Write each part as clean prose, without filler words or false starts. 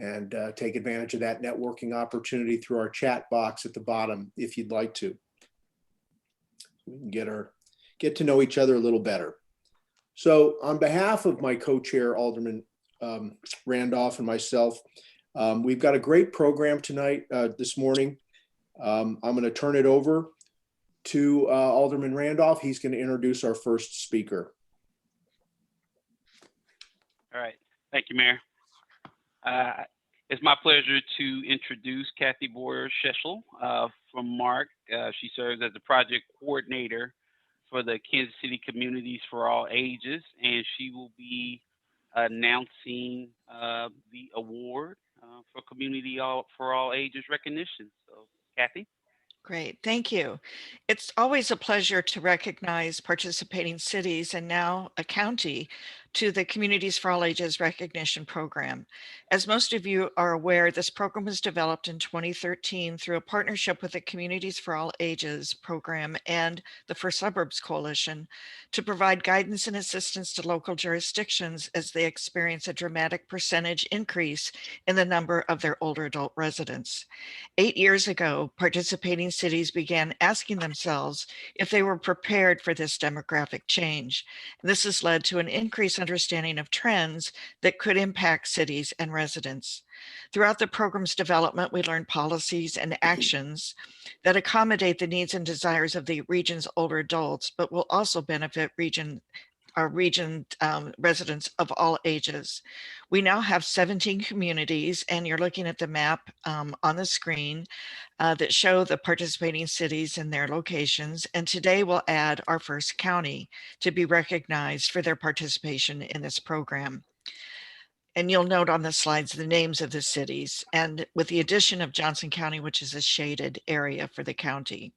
and take advantage of that networking opportunity through our chat box at the bottom if you'd like to. We can get to know each other a little better. So on behalf of my co-chair, Alderman Randolph, and myself, we've got a great program tonight, this morning. I'm going to turn it over to Alderman Randolph. He's going to introduce our first speaker. All right. Thank you, Mayor. It's my pleasure to introduce Kathy Boyer-Scheschel from MARC. She serves as the project coordinator for the Kansas City Communities for All Ages, and she will be announcing the award for Community for All Ages recognition. So, Kathy. Great, thank you. It's always a pleasure to recognize participating cities and now a county to the Communities for All Ages recognition program. As most of you are aware, this program was developed in 2013 through a partnership with the Communities for All Ages program and the First Suburbs Coalition to provide guidance and assistance to local jurisdictions as they experience a dramatic percentage increase in the number of their older adult residents. 8 years ago, participating cities began asking themselves if they were prepared for this demographic change. And this has led to an increased understanding of trends that could impact cities and residents. Throughout the program's development, we learned policies and actions that accommodate the needs and desires of the region's older adults, but will also benefit our region residents of all ages. We now have 17 communities, and you're looking at the map on the screen that show the participating cities and their locations. And today we'll add our first county to be recognized for their participation in this program. And you'll note on the slides the names of the cities, and with the addition of Johnson County, which is a shaded area for the county.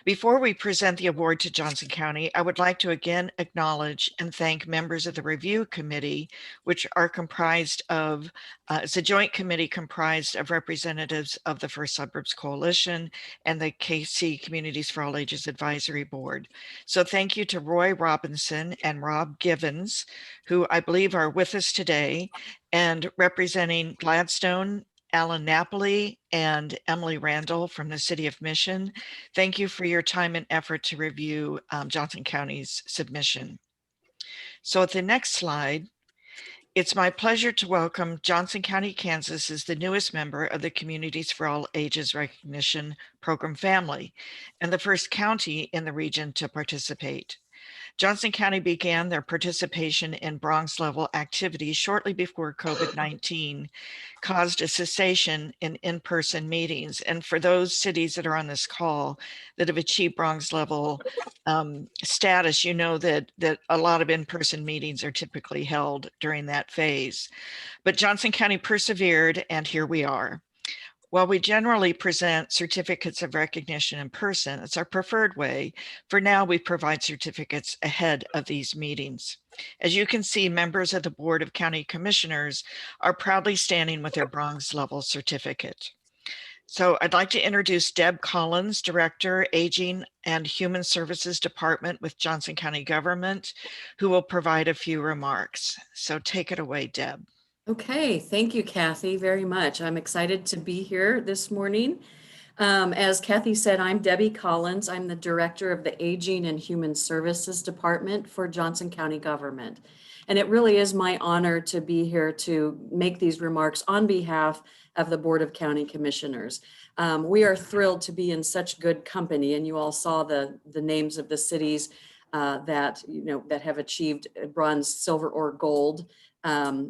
Before we present the award to Johnson County, I would like to again acknowledge and thank members of the review committee, which are comprised of, it's a joint committee comprised of representatives of the First Suburbs Coalition and the KC Communities for All Ages Advisory Board. So thank you to Roy Robinson and Rob Givens, who I believe are with us today, and representing Gladstone, Alan Napoli, and Emily Randall from the City of Mission. Thank you for your time and effort to review Johnson County's submission. So at the next slide, it's my pleasure to welcome Johnson County, Kansas as the newest member of the Communities for All Ages Recognition Program family, and the first county in the region to participate. Johnson County began their participation in Bronx level activities shortly before COVID-19 caused a cessation in in-person meetings. And for those cities that are on this call that have achieved Bronx level status, you know that a lot of in-person meetings are typically held during that phase. But Johnson County persevered, and here we are. While we generally present certificates of recognition in person, it's our preferred way. For now, we provide certificates ahead of these meetings. As you can see, members of the Board of County Commissioners are proudly standing with their Bronx level certificate. So I'd like to introduce Deb Collins, Director, Aging and Human Services Department with Johnson County Government, who will provide a few remarks. So take it away, Deb. Okay, thank you, Kathy, very much. I'm excited to be here this morning. As Kathy said, I'm Debbie Collins. I'm the Director of the Aging and Human Services Department for Johnson County Government. And it really is my honor to be here to make these remarks on behalf of the Board of County Commissioners. We are thrilled to be in such good company, and you all saw the names of the cities that have achieved bronze, silver, or gold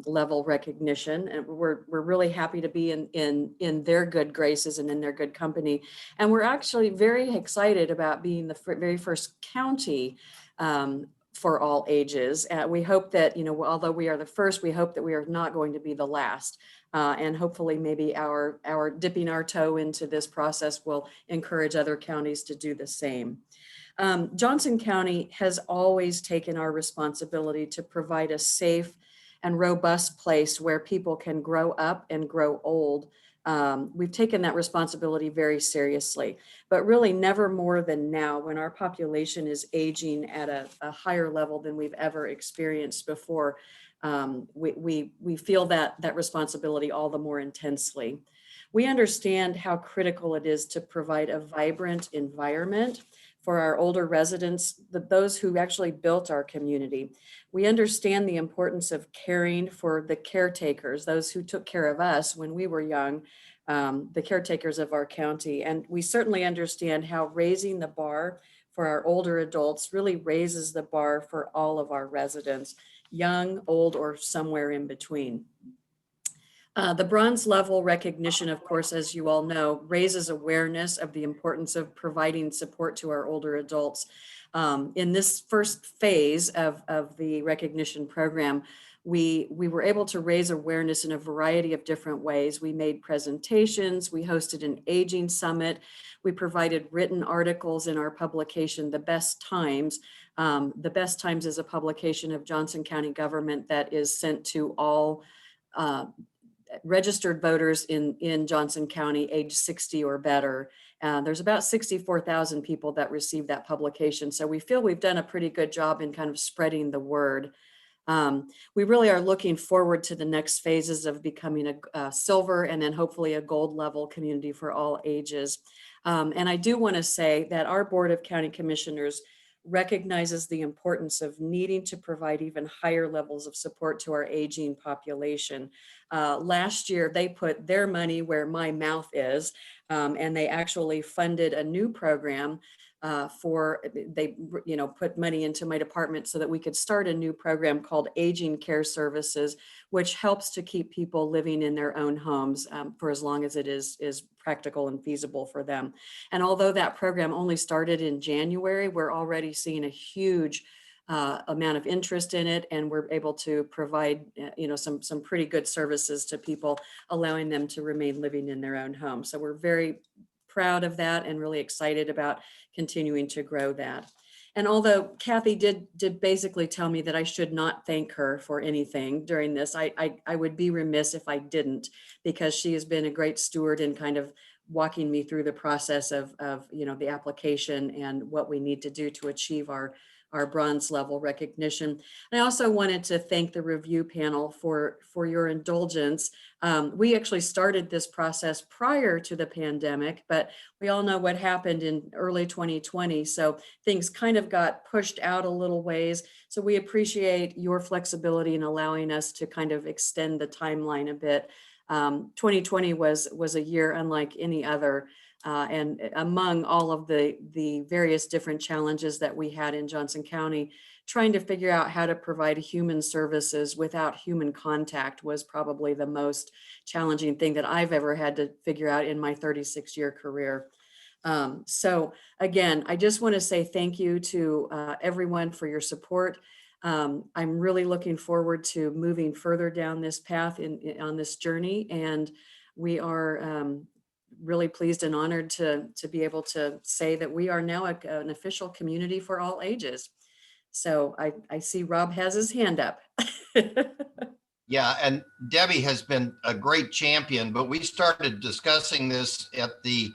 level recognition, and we're really happy to be in their good graces and in their good company. And we're actually very excited about being the very first county for all ages. We hope that, although we are the first, we hope that we are not going to be the last. And hopefully maybe our dipping our toe into this process will encourage other counties to do the same. Johnson County has always taken our responsibility to provide a safe and robust place where people can grow up and grow old. We've taken that responsibility very seriously, but really never more than now when our population is aging at a higher level than we've ever experienced before. we feel that responsibility all the more intensely. We understand how critical it is to provide a vibrant environment for our older residents, those who actually built our community. We understand the importance of caring for the caretakers, those who took care of us when we were young, the caretakers of our county. And we certainly understand how raising the bar for our older adults really raises the bar for all of our residents, young, old, or somewhere in between. The bronze level recognition, of course, as you all know, raises awareness of the importance of providing support to our older adults. In this first phase of the recognition program, we were able to raise awareness in a variety of different ways. We made presentations, we hosted an aging summit, we provided written articles in our publication, The Best Times. The Best Times is a publication of Johnson County government that is sent to all registered voters in Johnson County age 60 or better. There's about 64,000 people that receive that publication. So we feel we've done a pretty good job in kind of spreading the word. We really are looking forward to the next phases of becoming a silver and then hopefully a gold level community for all ages. And I do want to say that our Board of County Commissioners recognizes the importance of needing to provide even higher levels of support to our aging population. Last year, they put their money where my mouth is, and they actually funded a new program they put money into my department so that we could start a new program called Aging Care Services, which helps to keep people living in their own homes for as long as it is practical and feasible for them. And although that program only started in January, we're already seeing a huge amount of interest in it, and we're able to provide some pretty good services to people, allowing them to remain living in their own home. So we're very proud of that and really excited about continuing to grow that. And although Kathy did basically tell me that I should not thank her for anything during this, I would be remiss if I didn't, because she has been a great steward in kind of walking me through the process of the application and what we need to do to achieve our bronze level recognition. And I also wanted to thank the review panel for your indulgence. We actually started this process prior to the pandemic, but we all know what happened in early 2020. So things kind of got pushed out a little ways. So we appreciate your flexibility in allowing us to kind of extend the timeline a bit. 2020 was a year unlike any other. And among all of the various different challenges that we had in Johnson County, trying to figure out how to provide human services without human contact was probably the most challenging thing that I've ever had to figure out in my 36-year career. So again, I just want to say thank you to everyone for your support. I'm really looking forward to moving further down this path on this journey, and we are really pleased and honored to be able to say that we are now an official community for all ages. So I see Rob has his hand up. Yeah, and Debbie has been a great champion, but we started discussing this at the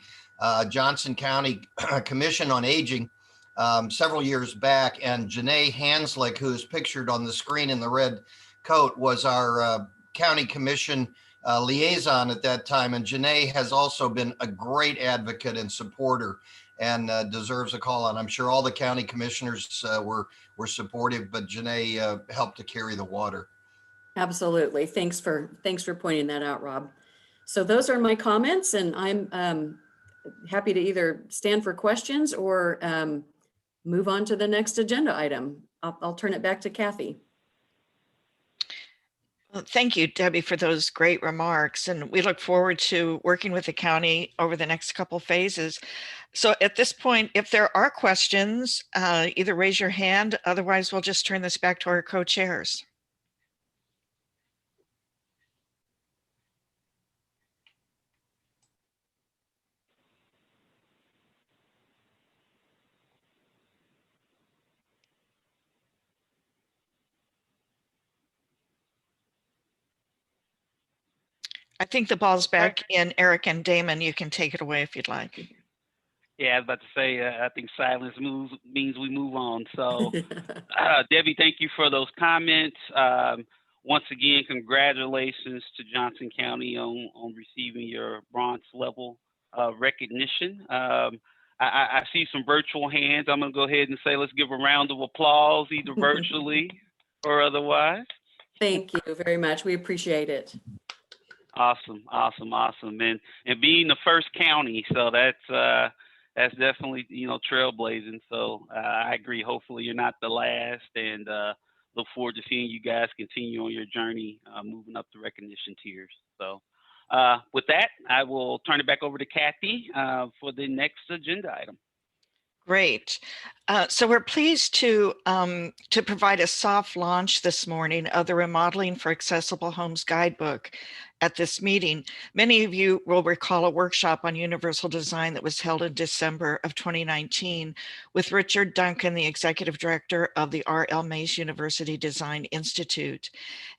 Johnson County Commission on Aging several years back, and Janae Hanslick, who is pictured on the screen in the red coat, was our county commission liaison at that time. And Janae has also been a great advocate and supporter, and deserves a call on. I'm sure all the county commissioners were supportive, but Janae helped to carry the water. Absolutely. Thanks for pointing that out, Rob. So those are my comments, and I'm happy to either stand for questions or move on to the next agenda item. I'll turn it back to Kathy. Well, thank you, Debbie, for those great remarks. And we look forward to working with the county over the next couple phases. So at this point, if there are questions, either raise your hand. Otherwise, we'll just turn this back to our co-chairs. I think the ball's back in Eric and Damon. You can take it away if you'd like. Yeah, I was about to say, I think silence means we move on. So, Debbie, thank you for those comments. once again, congratulations to Johnson County on receiving your bronze level recognition. I see some virtual hands. I'm going to go ahead and say let's give a round of applause, either virtually or otherwise. Thank you very much. We appreciate it. Awesome. And being the first county, so that's definitely, trailblazing. So I agree. Hopefully you're not the last, and look forward to seeing you guys continue on your journey, moving up the recognition tiers. So with that, I will turn it back over to Kathy for the next agenda item. Great. So we're pleased to provide a soft launch this morning of the Remodeling for Accessible Homes Guidebook at this meeting. Many of you will recall a workshop on universal design that was held in December of 2019 with Richard Duncan, the Executive Director of the R.L. Mace University Design Institute.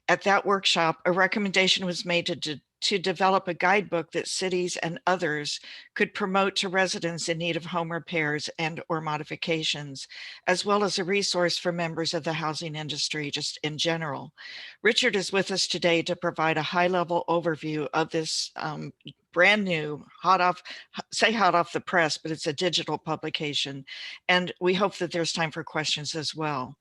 At that workshop, a recommendation was made to develop a guidebook that cities and others could promote to residents in need of home repairs and or modifications, as well as a resource for members of the housing industry just in general. Richard is with us today to provide a high-level overview of this brand new, hot off the press, but it's a digital publication. And we hope that there's time for questions as well.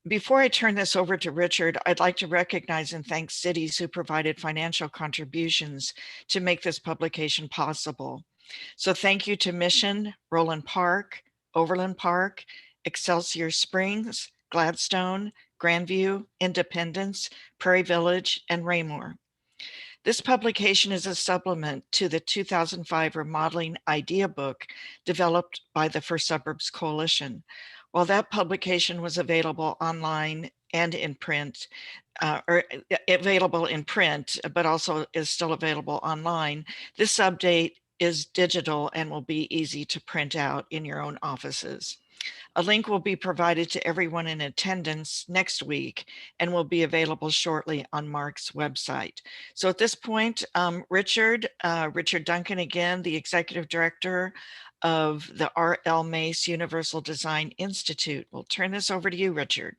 Before I turn this over to Richard, I'd like to recognize and thank cities who provided financial contributions to make this publication possible. So thank you to Mission, Roland Park, Overland Park, Excelsior Springs, Gladstone, Grandview, Independence, Prairie Village, and Raymore. This publication is a supplement to the 2005 Remodeling Idea Book developed by the First Suburbs Coalition. While that publication was available online and in print, or available in print, but also is still available online, this update is digital and will be easy to print out in your own offices. A link will be provided to everyone in attendance next week and will be available shortly on Mark's website. So at this point, Richard Duncan, again, the Executive Director of the R.L. Mace Universal Design Institute. We'll turn this over to you, Richard.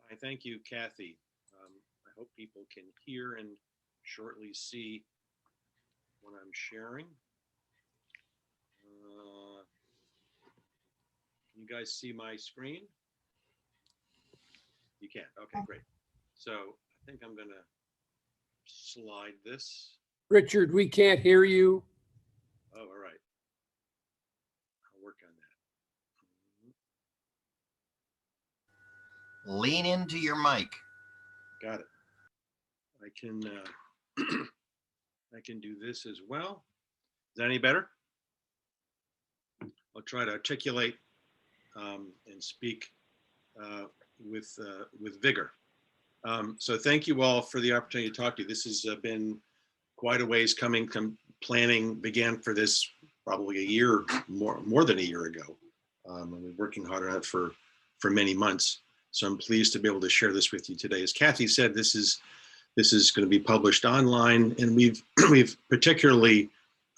Hi, thank you, Kathy. I hope people can hear and shortly see what I'm sharing. Can you guys see my screen? You can. Okay, great. So I think I'm going to slide this. Richard, we can't hear you. Oh, all right. I'll work on that. Lean into your mic. Got it. I can I can do this as well. Is that any better? I'll try to articulate and speak with vigor. So thank you all for the opportunity to talk to you. This has been quite a ways coming. Planning began for this probably a year, more than a year ago. I've been working hard on it for many months. So I'm pleased to be able to share this with you today. As Kathy said, this is going to be published online, and we've particularly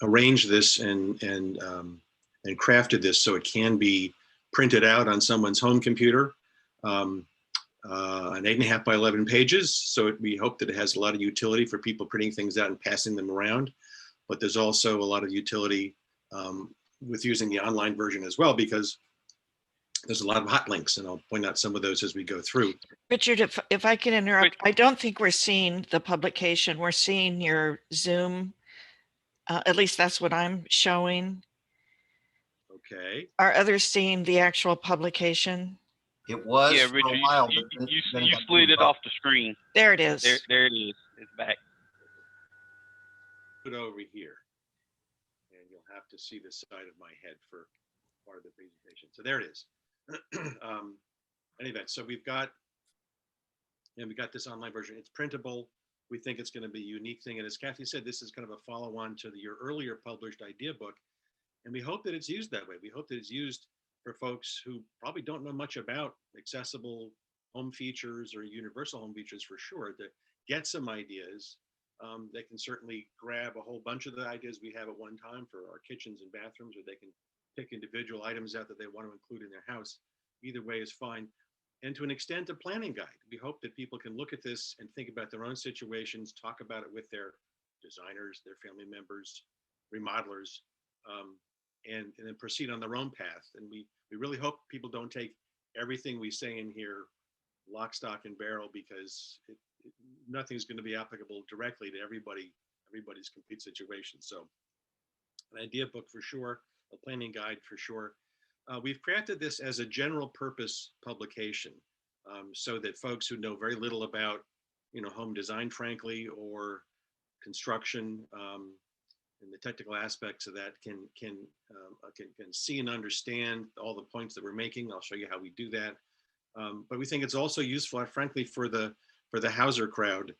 arranged this and crafted this so it can be printed out on someone's home computer, an 8.5 by 11 pages. So we hope that it has a lot of utility for people printing things out and passing them around. But there's also a lot of utility with using the online version as well, because there's a lot of hot links, and I'll point out some of those as we go through. Richard, if I can interrupt, I don't think we're seeing the publication. We're seeing your Zoom. At least that's what I'm showing. Okay. Are others seeing the actual publication? It was Yeah, for Richard, a while. you slid it off the screen. There it is. There it is. It's back. Put over here, and you'll have to see the side of my head for part of the presentation. So there it is. Anyway, so we got this online version. It's printable. We think it's going to be a unique thing. And as Kathy said, this is kind of a follow-on to your earlier published idea book. And we hope that it's used that way. We hope that it's used for folks who probably don't know much about accessible home features or universal home features for sure, to get some ideas. They can certainly grab a whole bunch of the ideas we have at one time for our kitchens and bathrooms, or they can pick individual items out that they want to include in their house. Either way is fine. and to an extent, a planning guide. We hope that people can look at this and think about their own situations, talk about it with their designers, their family members, remodelers, and then proceed on their own path. And we really hope people don't take everything we say in here lock, stock, and barrel, because nothing's going to be applicable directly to everybody's complete situation. So an idea book for sure, a planning guide for sure. We've crafted this as a general purpose publication, so that folks who know very little about, home design, frankly, or construction, and the technical aspects of that can see and understand all the points that we're making. I'll show you how we do that. But we think it's also useful, frankly, for the houser crowd,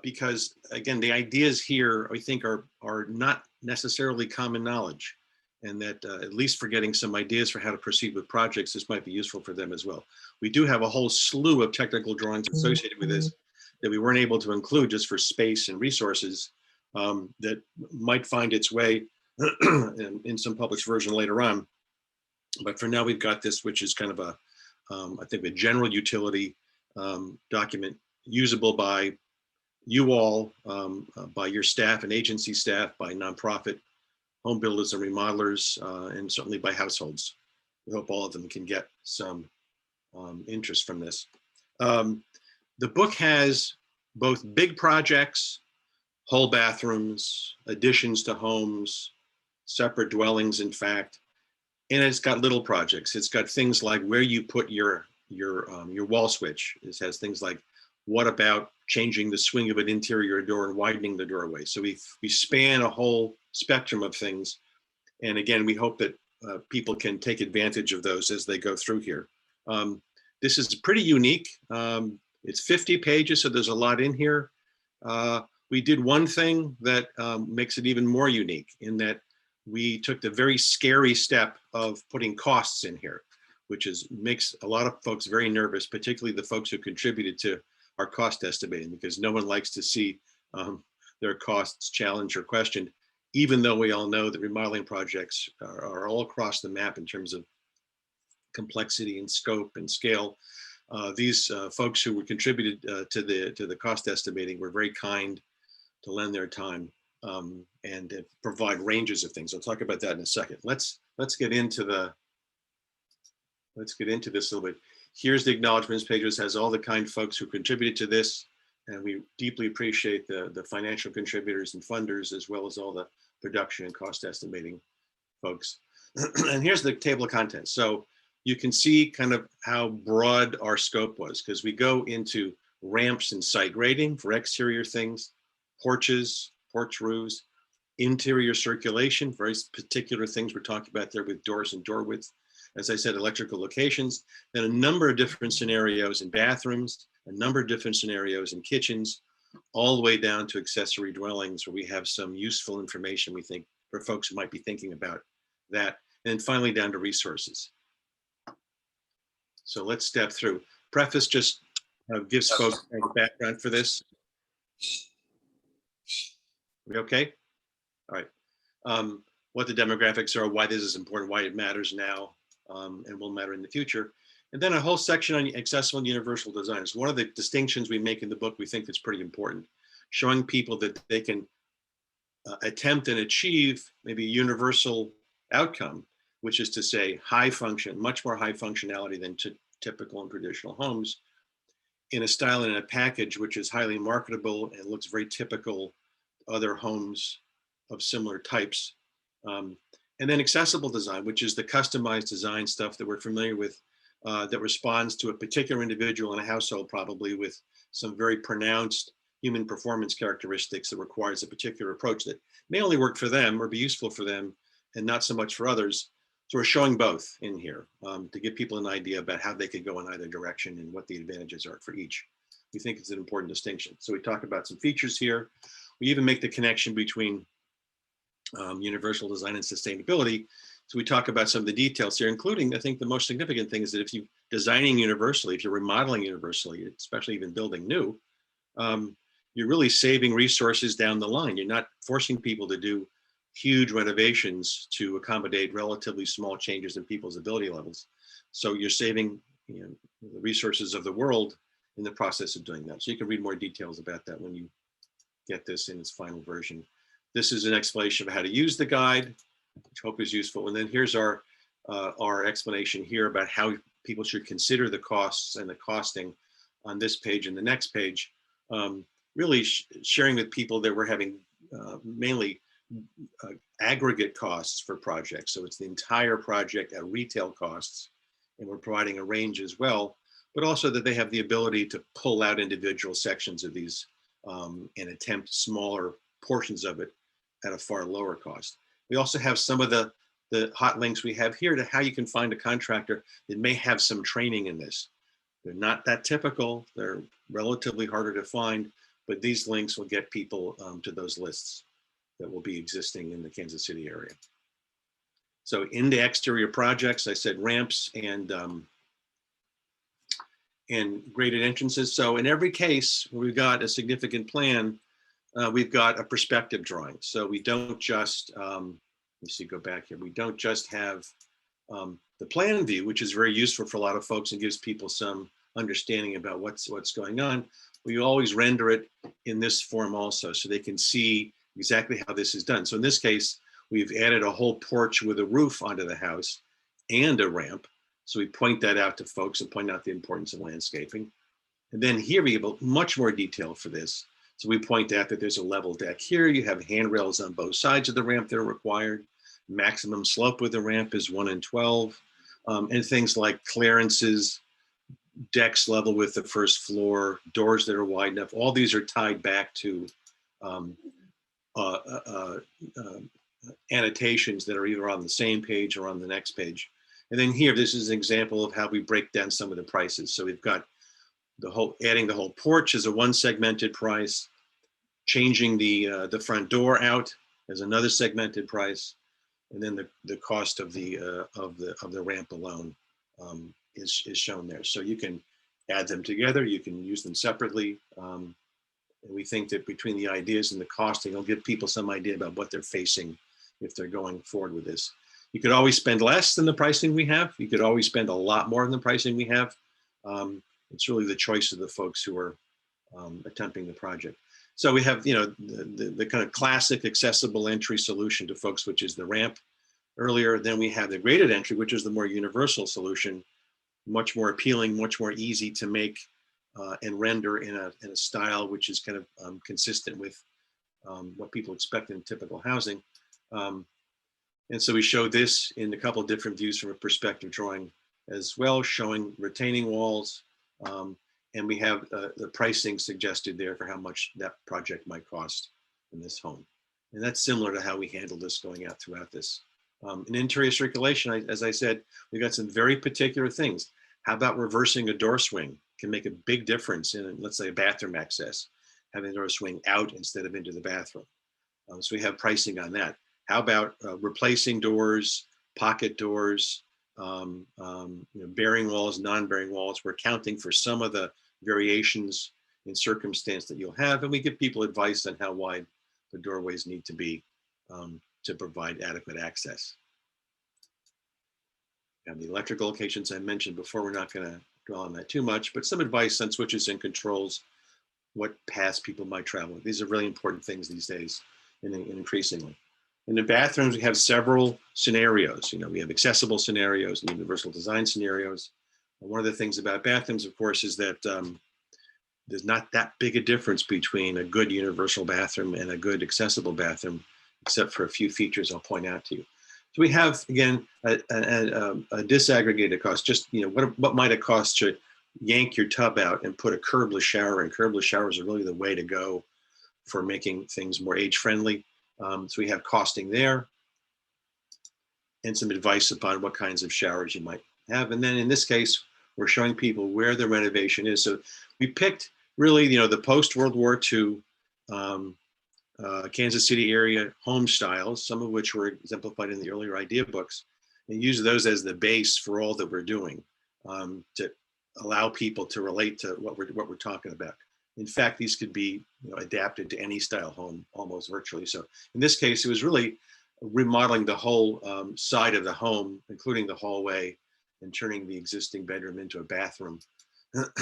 because again, the ideas here, I think, are not necessarily common knowledge, and that at least for getting some ideas for how to proceed with projects, this might be useful for them as well. We do have a whole slew of technical drawings associated with this that we weren't able to include just for space and resources, that might find its way in some published version later on. But for now, we've got this, which is kind of I think a general utility document, usable by you all, by your staff and agency staff, by nonprofit home builders and remodelers, and certainly by households. We hope all of them can get some interest from this. The book has both big projects, whole bathrooms, additions to homes, separate dwellings, in fact, and it's got little projects. It's got things like where you put your wall switch. It has things like, what about changing the swing of an interior door and widening the doorway? So we span a whole spectrum of things. And again, we hope that people can take advantage of those as they go through here. This is pretty unique. It's 50 pages, so there's a lot in here. We did one thing that makes it even more unique, in that we took the very scary step of putting costs in here, which makes a lot of folks very nervous, particularly the folks who contributed to our cost estimating, because no one likes to see their costs challenged or questioned, even though we all know that remodeling projects are all across the map in terms of complexity and scope and scale. These folks who were contributed to the cost estimating were very kind to lend their time and provide ranges of things. I'll talk about that in a second. Let's get into this a little bit. Here's the acknowledgements page. This has all the kind folks who contributed to this, and we deeply appreciate the financial contributors and funders, as well as all the production and cost estimating folks. And here's the table of contents. So you can see kind of how broad our scope was, because we go into ramps and site grading for exterior things, porches, porch roofs, interior circulation, very particular things we're talking about there with doors and door width. As I said, electrical locations, then a number of different scenarios in bathrooms, a number of different scenarios in kitchens, all the way down to accessory dwellings, where we have some useful information, we think, for folks who might be thinking about that. And then finally down to resources. So let's step through. Preface just gives folks a background for this. We okay? All right. What the demographics are, why this is important, why it matters now, and will matter in the future. And then a whole section on accessible and universal design. It's one of the distinctions we make in the book we think that's pretty important, showing people that they can attempt and achieve maybe a universal outcome, which is to say high function, much more high functionality than typical and traditional homes, in a style and in a package which is highly marketable and looks very typical other homes of similar types. And then accessible design, which is the customized design stuff that we're familiar with, that responds to a particular individual in a household, probably with some very pronounced human performance characteristics that requires a particular approach that may only work for them or be useful for them and not so much for others. So we're showing both in here to give people an idea about how they could go in either direction and what the advantages are for each. We think it's an important distinction. So we talk about some features here. We even make the connection between universal design and sustainability. So we talk about some of the details here, including, I think the most significant thing is that if you're designing universally, if you're remodeling universally, especially even building new, you're really saving resources down the line. You're not forcing people to do huge renovations to accommodate relatively small changes in people's ability levels. So you're saving the resources of the world in the process of doing that. So you can read more details about that when you get this in its final version. This is an explanation of how to use the guide, which I hope is useful. And then here's our explanation here about how people should consider the costs and the costing on this page and the next page. Really sharing with people that we're having mainly aggregate costs for projects. So it's the entire project at retail costs, and we're providing a range as well, but also that they have the ability to pull out individual sections of these and attempt smaller portions of it at a far lower cost. We also have some of the hot links we have here to how you can find a contractor that may have some training in this. They're not that typical, they're relatively harder to find, but these links will get people to those lists that will be existing in the Kansas City area. So in the exterior projects, I said ramps and graded entrances. So in every case, where we've got a significant plan, we've got a perspective drawing. So we don't just, let me see, go back here. We don't just have the plan view, which is very useful for a lot of folks and gives people some understanding about what's going on. We always render it in this form also, so they can see exactly how this is done. So in this case, we've added a whole porch with a roof onto the house and a ramp. So we point that out to folks and point out the importance of landscaping. And then here we have much more detail for this. So we point out that there's a level deck here. You have handrails on both sides of the ramp that are required. Maximum slope with the ramp is 1 in 12. And things like clearances, decks level with the first floor, doors that are wide enough. All these are tied back to annotations that are either on the same page or on the next page. And then here, this is an example of how we break down some of the prices. So we've got adding the whole porch as a one segmented price, changing the front door out as another segmented price, and then the cost of the ramp alone is shown there. So you can add them together, you can use them separately. And we think that between the ideas and the costing, it'll give people some idea about what they're facing if they're going forward with this. You could always spend less than the pricing we have. You could always spend a lot more than the pricing we have. It's really the choice of the folks who are attempting the project. So we have, the kind of classic accessible entry solution to folks, which is the ramp earlier. Then we have the graded entry, which is the more universal solution, much more appealing, much more easy to make and render in a style which is kind of consistent with what people expect in typical housing. And so we show this in a couple of different views from a perspective drawing as well, showing retaining walls. And we have the pricing suggested there for how much that project might cost in this home. And that's similar to how we handle this going out throughout this. In interior circulation, as I said, we've got some very particular things. How about reversing a door swing? Can make a big difference in, let's say, a bathroom access, having the door swing out instead of into the bathroom. So we have pricing on that. How about replacing doors, pocket doors, bearing walls, non-bearing walls? We're counting for some of the variations in circumstance that you'll have, and we give people advice on how wide the doorways need to be to provide adequate access. And the electrical locations I mentioned before, we're not going to dwell on that too much, but some advice on switches and controls, what paths people might travel. These are really important things these days, and increasingly. In the bathrooms, we have several scenarios. We have accessible scenarios and universal design scenarios. And one of the things about bathrooms, of course, is that there's not that big a difference between a good universal bathroom and a good accessible bathroom, except for a few features I'll point out to you. So we have, again, a disaggregated cost. Just, what might it cost to yank your tub out and put a curbless shower in? Curbless showers are really the way to go for making things more age-friendly. So we have costing there and some advice upon what kinds of showers you might have. And then in this case, we're showing people where the renovation is. So we picked really, the post-World War II Kansas City area home styles, some of which were exemplified in the earlier idea books, and use those as the base for all that we're doing to allow people to relate to what we're talking about. In fact, these could be adapted to any style home almost virtually. So in this case, it was really remodeling the whole side of the home, including the hallway and turning the existing bedroom into a bathroom,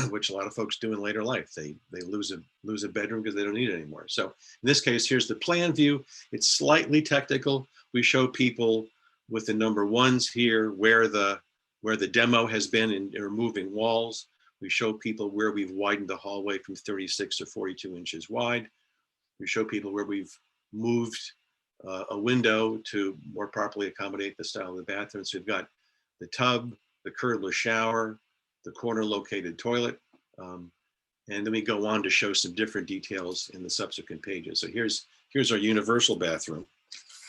which a lot of folks do in later life. They lose a bedroom because they don't need it anymore. So in this case, here's the plan view. It's slightly technical. We show people with the number ones here where the demo has been in removing walls. We show people where we've widened the hallway from 36 to 42 inches wide. We show people where we've moved a window to more properly accommodate the style of the bathroom. So we've got the tub, the curbless shower, the corner located toilet. And then we go on to show some different details in the subsequent pages. So here's our universal bathroom.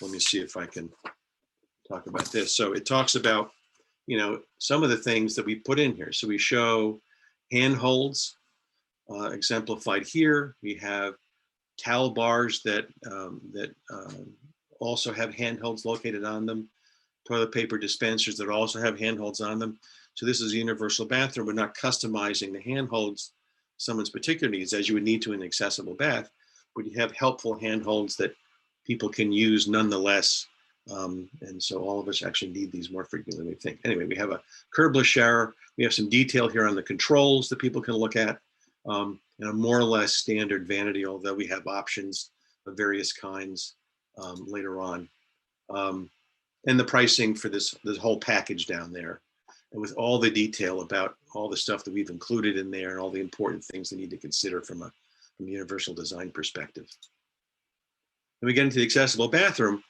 Let me see if I can talk about this. So it talks about, you know, some of the things that we put in here. So we show handholds exemplified here. We have towel bars that also have handholds located on them. Toilet paper dispensers that also have handholds on them. So this is a universal bathroom. We're not customizing the handholds someone's particular needs as you would need to in an accessible bath, but you have helpful handholds that people can use nonetheless. And so all of us actually need these more frequently than we think. Anyway, we have a curbless shower. We have some detail here on the controls that people can look at, and a more or less standard vanity, although we have options of various kinds later on. And the pricing for this whole package down there, and with all the detail about all the stuff that we've included in there and all the important things they need to consider from a universal design perspective. When we get into the accessible bathroom,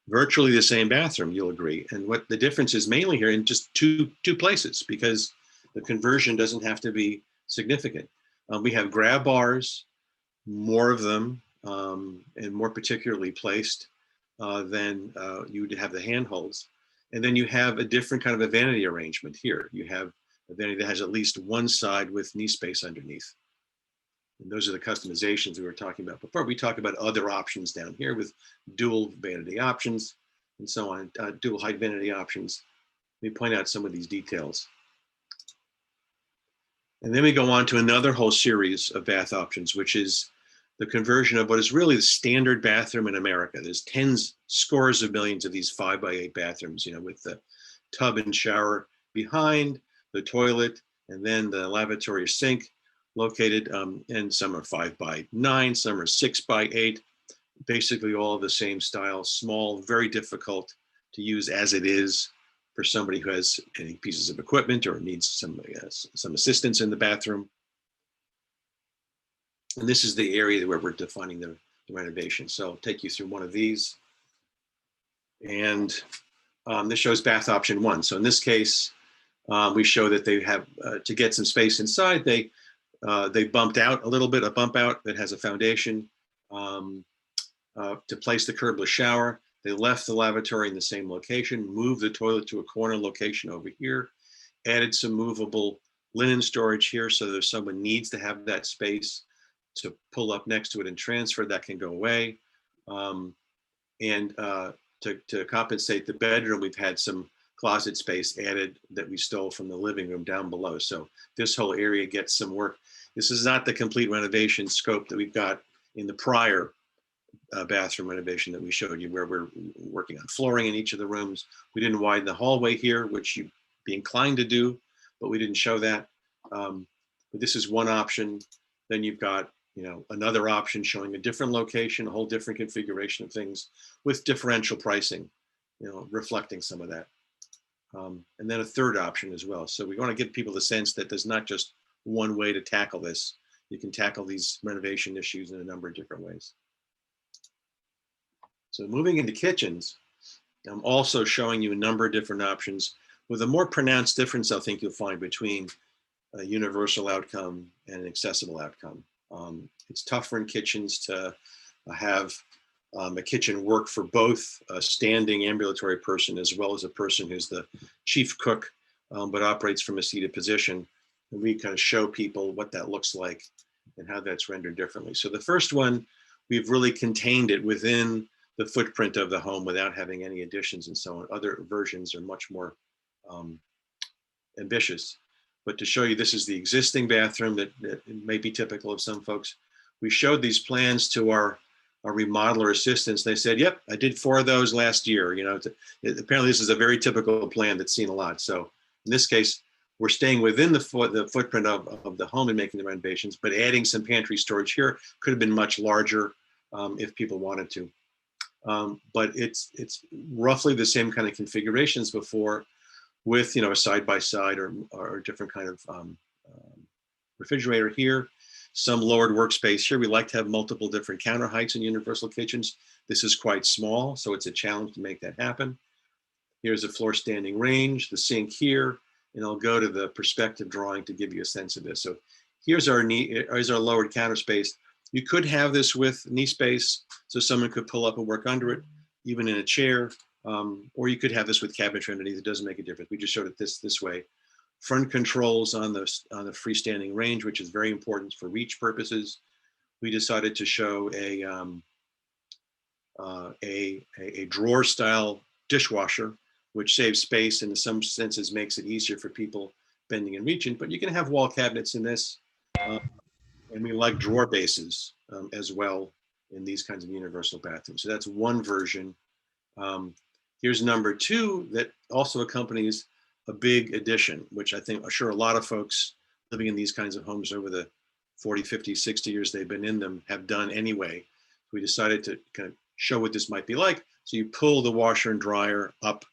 virtually the same bathroom, you'll agree. And what the difference is mainly here in just two places, because the conversion doesn't have to be significant. We have grab bars, more of them, and more particularly placed than you would have the handholds. And then you have a different kind of a vanity arrangement here. You have a vanity that has at least one side with knee space underneath. And those are the customizations we were talking about before. We talk about other options down here with dual vanity options and so on, dual height vanity options. Let me point out some of these details. And then we go on to another whole series of bath options, which is the conversion of what is really the standard bathroom in America. There's scores of millions of these 5x8 bathrooms, you know, with the tub and shower behind, the toilet, and then the lavatory sink located, and some are 5x9, some are 6x8, basically all the same style, small, very difficult to use as it is for somebody who has any pieces of equipment or needs some assistance in the bathroom. And this is the area where we're defining the renovation. So I'll take you through one of these. And this shows bath option 1. So in this case, we show that they have, to get some space inside, they bumped out a little bit, a bump out that has a foundation to place the curbless shower. They left the lavatory in the same location, moved the toilet to a corner location over here, added some movable linen storage here. So if someone needs to have that space to pull up next to it and transfer, that can go away. And to compensate the bedroom, we've had some closet space added that we stole from the living room down below. So this whole area gets some work. This is not the complete renovation scope that we've got in the prior bathroom renovation that we showed you, where we're working on flooring in each of the rooms. We didn't widen the hallway here, which you'd be inclined to do, but we didn't show that. But this is one option. Then you've got, you know, another option showing a different location, a whole different configuration of things with differential pricing, you know, reflecting some of that. And then a third option as well. So we want to give people the sense that there's not just one way to tackle this. You can tackle these renovation issues in a number of different ways. So moving into kitchens, I'm also showing you a number of different options with a more pronounced difference, I think you'll find, between a universal outcome and an accessible outcome. It's tougher in kitchens to have a kitchen work for both a standing ambulatory person as well as a person who's the chief cook, but operates from a seated position. And we kind of show people what that looks like and how that's rendered differently. So the first one, we've really contained it within the footprint of the home without having any additions and so on. Other versions are much more ambitious. But to show you, this is the existing bathroom that may be typical of some folks. We showed these plans to our remodeler assistants. They said, yep, I did 4 of those last year. You know, apparently this is a very typical plan that's seen a lot. So In this case, we're staying within the footprint of the home and making the renovations, but adding some pantry storage here could have been much larger if people wanted to. But it's roughly the same kind of configurations before, with a side by side or a different kind of refrigerator here, some lowered workspace here. We like to have multiple different counter heights in universal kitchens. This is quite small, so it's a challenge to make that happen. Here's a floor standing range, the sink here, and I'll go to the perspective drawing to give you a sense of this. So here's our lowered counter space. You could have this with knee space, so someone could pull up and work under it, even in a chair, or you could have this with cabinetry underneath. It doesn't make a difference. We just showed it this way. Front controls on the freestanding range, which is very important for reach purposes. We decided to show a drawer style dishwasher, which saves space and in some senses makes it easier for people bending and reaching. But you can have wall cabinets in this, and we like drawer bases as well in these kinds of universal bathrooms. So that's one version. Here's number two that also accompanies a big addition, which I'm sure a lot of folks living in these kinds of homes over the 40, 50, 60 years they've been in them have done anyway. We decided to kind of show what this might be like. So you pull the washer and dryer up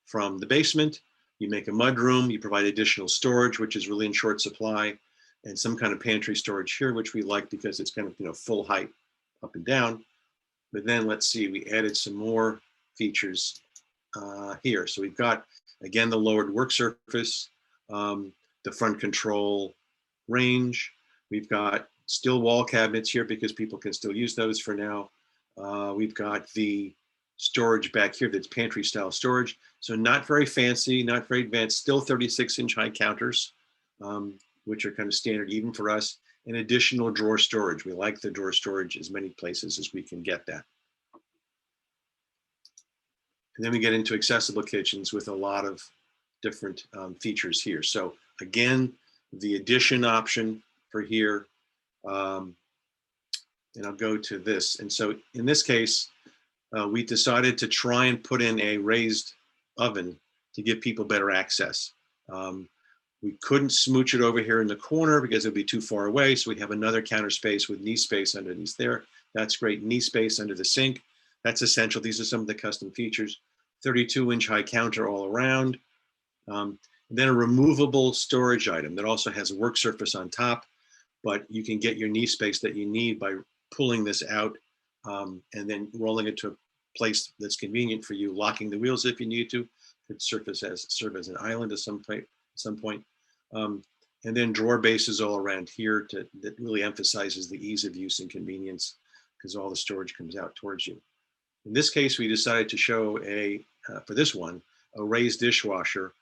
from the basement, you make a mudroom, you provide additional storage, which is really in short supply, and some kind of pantry storage here, which we like because it's kind of full height up and down. But then let's see, we added some more features here. So we've got, again, the lowered work surface, the front control range. We've got still wall cabinets here because people can still use those for now. We've got the storage back here that's pantry style storage. So not very fancy, not very advanced, still 36-inch high counters, which are kind of standard even for us, and additional drawer storage. We like the drawer storage as many places as we can get that. And then we get into accessible kitchens with a lot of different features here. So again, the addition option for here, and I'll go to this. And so in this case, we decided to try and put in a raised oven to give people better access. We couldn't smooch it over here in the corner because it'd be too far away. So we have another counter space with knee space underneath there. That's great. Knee space under the sink. That's essential. These are some of the custom features. 32-inch high counter all around. And then a removable storage item that also has a work surface on top, but you can get your knee space that you need by pulling this out and then rolling it to a place that's convenient for you, locking the wheels if you need to. Could serve as an island at some point. And then drawer bases all around here that really emphasizes the ease of use and convenience because all the storage comes out towards you. In this case, we decided to show for this one, a raised dishwasher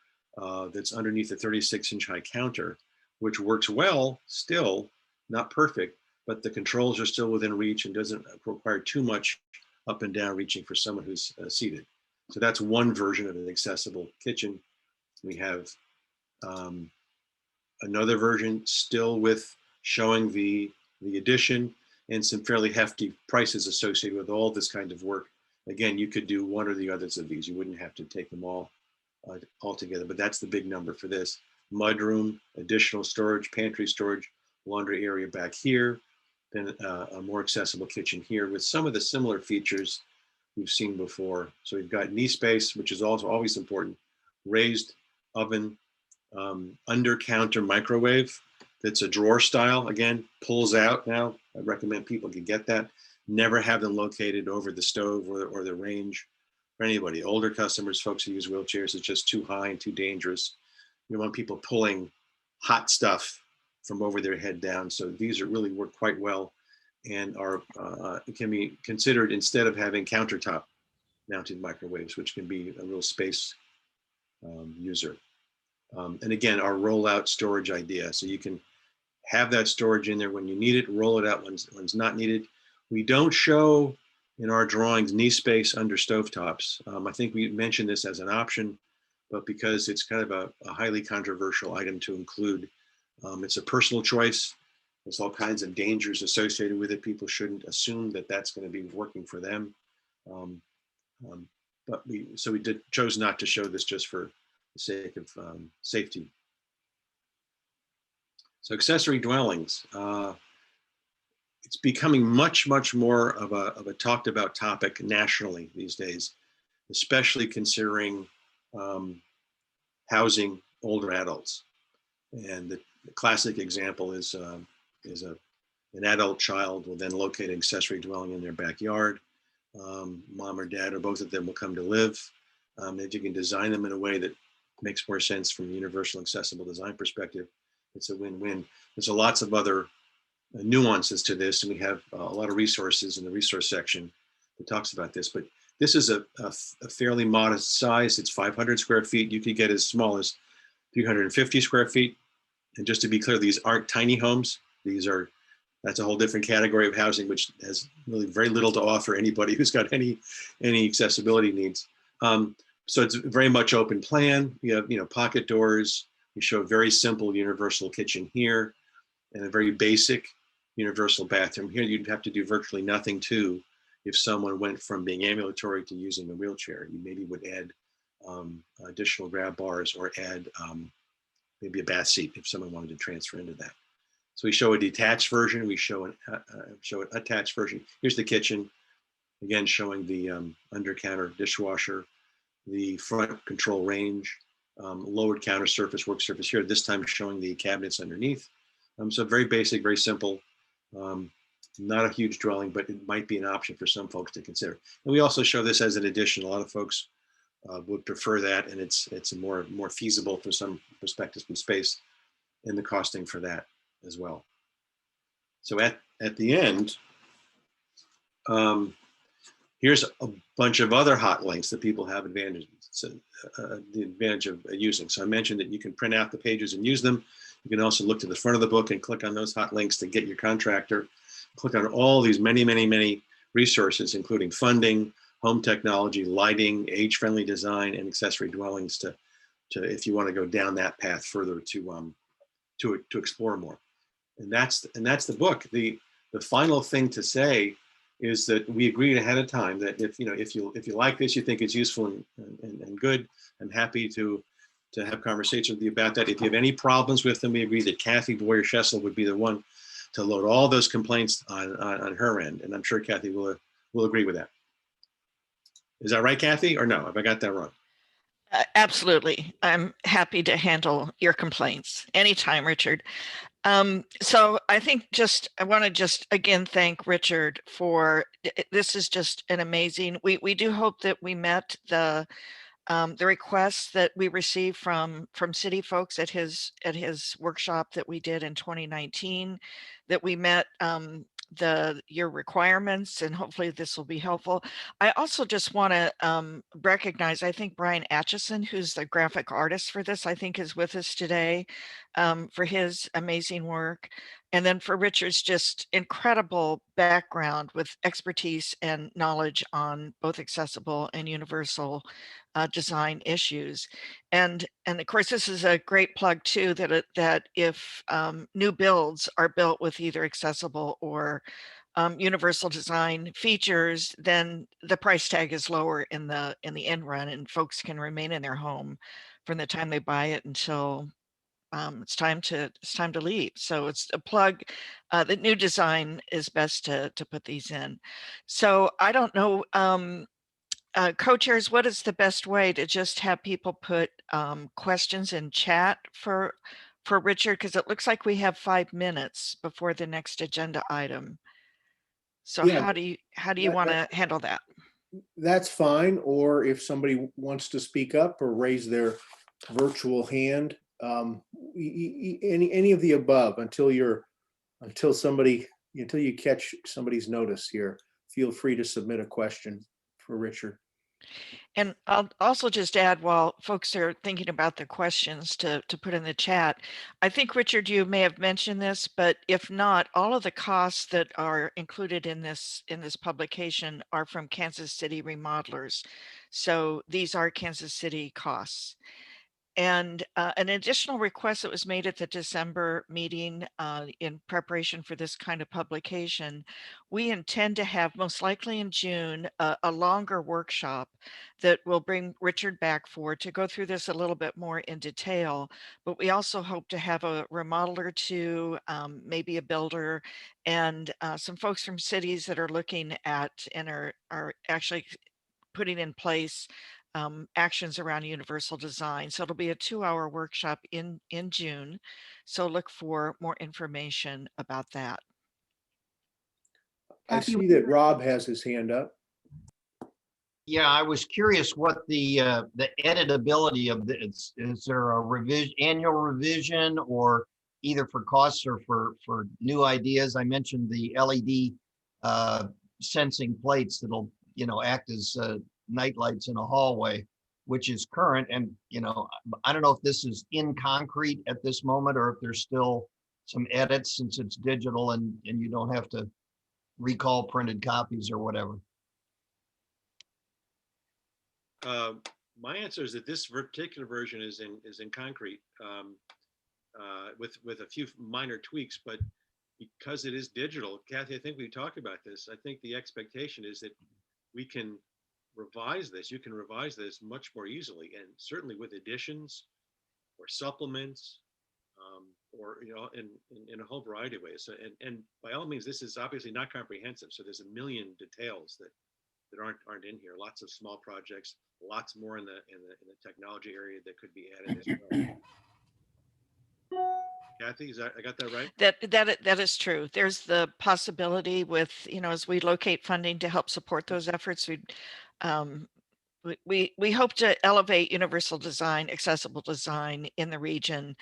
that's underneath the 36-inch high counter, which works well, still not perfect, but the controls are still within reach and doesn't require too much up and down reaching for someone who's seated. So that's one version of an accessible kitchen. We have another version still with showing the addition and some fairly hefty prices associated with all this kind of work. Again, you could do one or the others of these. You wouldn't have to take them all together, but that's the big number for this. Mudroom, additional storage, pantry storage, laundry area back here, then a more accessible kitchen here with some of the similar features we've seen before. So we've got knee space, which is also always important, raised oven, under counter microwave that's a drawer style, again, pulls out now. I recommend people can get that. Never have them located over the stove or the range for anybody. Older customers, folks who use wheelchairs, it's just too high and too dangerous. You want people pulling hot stuff from over their head down. So these are really work quite well and are can be considered instead of having countertop mounted microwaves, which can be a real space user. And again, our rollout storage idea. So you can have that storage in there when you need it, roll it out when it's not needed. We don't show in our drawings knee space under stovetops. I think we mentioned this as an option, but because it's kind of a highly controversial item to include, it's a personal choice. There's all kinds of dangers associated with it. People shouldn't assume that that's going to be working for them. But we chose not to show this just for the sake of safety. So accessory dwellings, it's becoming much more of a talked about topic nationally these days, especially considering housing older adults. And the classic example is an adult child will then locate an accessory dwelling in their backyard. Mom or dad or both of them will come to live. If you can design them in a way that makes more sense from a universal accessible design perspective, it's a win-win. There's lots of other nuances to this, and we have a lot of resources in the resource section that talks about this, but this is a fairly modest size. It's 500 square feet. You could get as small as 350 square feet. And just to be clear, these aren't tiny homes. That's a whole different category of housing, which has really very little to offer anybody who's got any accessibility needs. So it's very much open plan. You have, pocket doors. We show a very simple universal kitchen here and a very basic universal bathroom here. You'd have to do virtually nothing to if someone went from being ambulatory to using a wheelchair. You maybe would add additional grab bars or add maybe a bath seat if someone wanted to transfer into that. So we show a detached version. We show an attached version. Here's the kitchen, again showing the under counter dishwasher, the front control range, lowered counter surface, work surface here. This time showing the cabinets underneath. So very basic, very simple. Not a huge dwelling, but it might be an option for some folks to consider. And we also show this as an addition. A lot of folks would prefer that, and it's more feasible from some perspectives from space and the costing for that as well. So at the end, here's a bunch of other hot links that people have advantages. So, the advantage of using. So I mentioned that you can print out the pages and use them. You can also look to the front of the book and click on those hot links to get your contractor. Click on all these many resources, including funding, home technology, lighting, age-friendly design, and accessory dwellings to if you want to go down that path further to explore more. And that's the book. The final thing to say is that we agreed ahead of time that if you like this, you think it's useful and good, I'm happy to have conversations with you about that. If you have any problems with them, we agree that Kathy Boyer-Schessel would be the one to load all those complaints on her end. And I'm sure Kathy will agree with that. Is that right, Kathy, or no? Have I got that wrong? Absolutely. I'm happy to handle your complaints anytime, Richard. So I think I want to just again thank Richard for this is just an amazing. We do hope that we met the requests that we received from city folks at his workshop that we did in 2019, that we met your requirements, and hopefully this will be helpful. I also just want to recognize, I think Brian Atchison, who's the graphic artist for this, I think is with us today, for his amazing work. And then for Richard's just incredible background with expertise and knowledge on both accessible and universal design issues. And of course, this is a great plug too, that if new builds are built with either accessible or universal design features, then the price tag is lower in the end run, and folks can remain in their home from the time they buy it until it's time to leave. So it's a plug. The new design is best to put these in. So I don't know. Co-chairs, what is the best way to just have people put questions in chat for Richard? Because it looks like we have 5 minutes before the next agenda item. So Yeah, how do you want to handle that? That's fine. Or if somebody wants to speak up or raise their virtual hand, any of the above until you catch somebody's notice here, feel free to submit a question for Richard. And I'll also just add, while folks are thinking about the questions to put in the chat, I think, Richard, you may have mentioned this, but if not, all of the costs that are included in this publication are from Kansas City remodelers. So these are Kansas City costs. And an additional request that was made at the December meeting in preparation for this kind of publication, we intend to have, most likely in June, a longer workshop that will bring Richard back for to go through this a little bit more in detail. But we also hope to have a remodeler to maybe a builder and some folks from cities that are looking at and are actually putting in place actions around universal design. So it'll be a 2-hour workshop in June. So look for more information about that. I Kathy, see that Rob has his hand up. Yeah, I was curious what the editability of this, is there a annual revision, or either for costs or for new ideas? I mentioned the LED sensing plates that'll, act as night lights in a hallway, which is current. And, I don't know if this is in concrete at this moment, or if there's still some edits since it's digital and you don't have to recall printed copies or whatever. My answer is that this particular version is in concrete, with a few minor tweaks, but because it is digital, Kathy, I think we talked about this. I think the expectation is that we can revise this. You can revise this much more easily, and certainly with additions or supplements, or in a whole variety of ways. So, and by all means, this is obviously not comprehensive. So there's a million details that aren't in here. Lots of small projects, lots more in the technology area that could be added as well. Kathy, I got that right? That is true. There's the possibility with, as we locate funding to help support those efforts, we hope to elevate universal design, accessible design in the region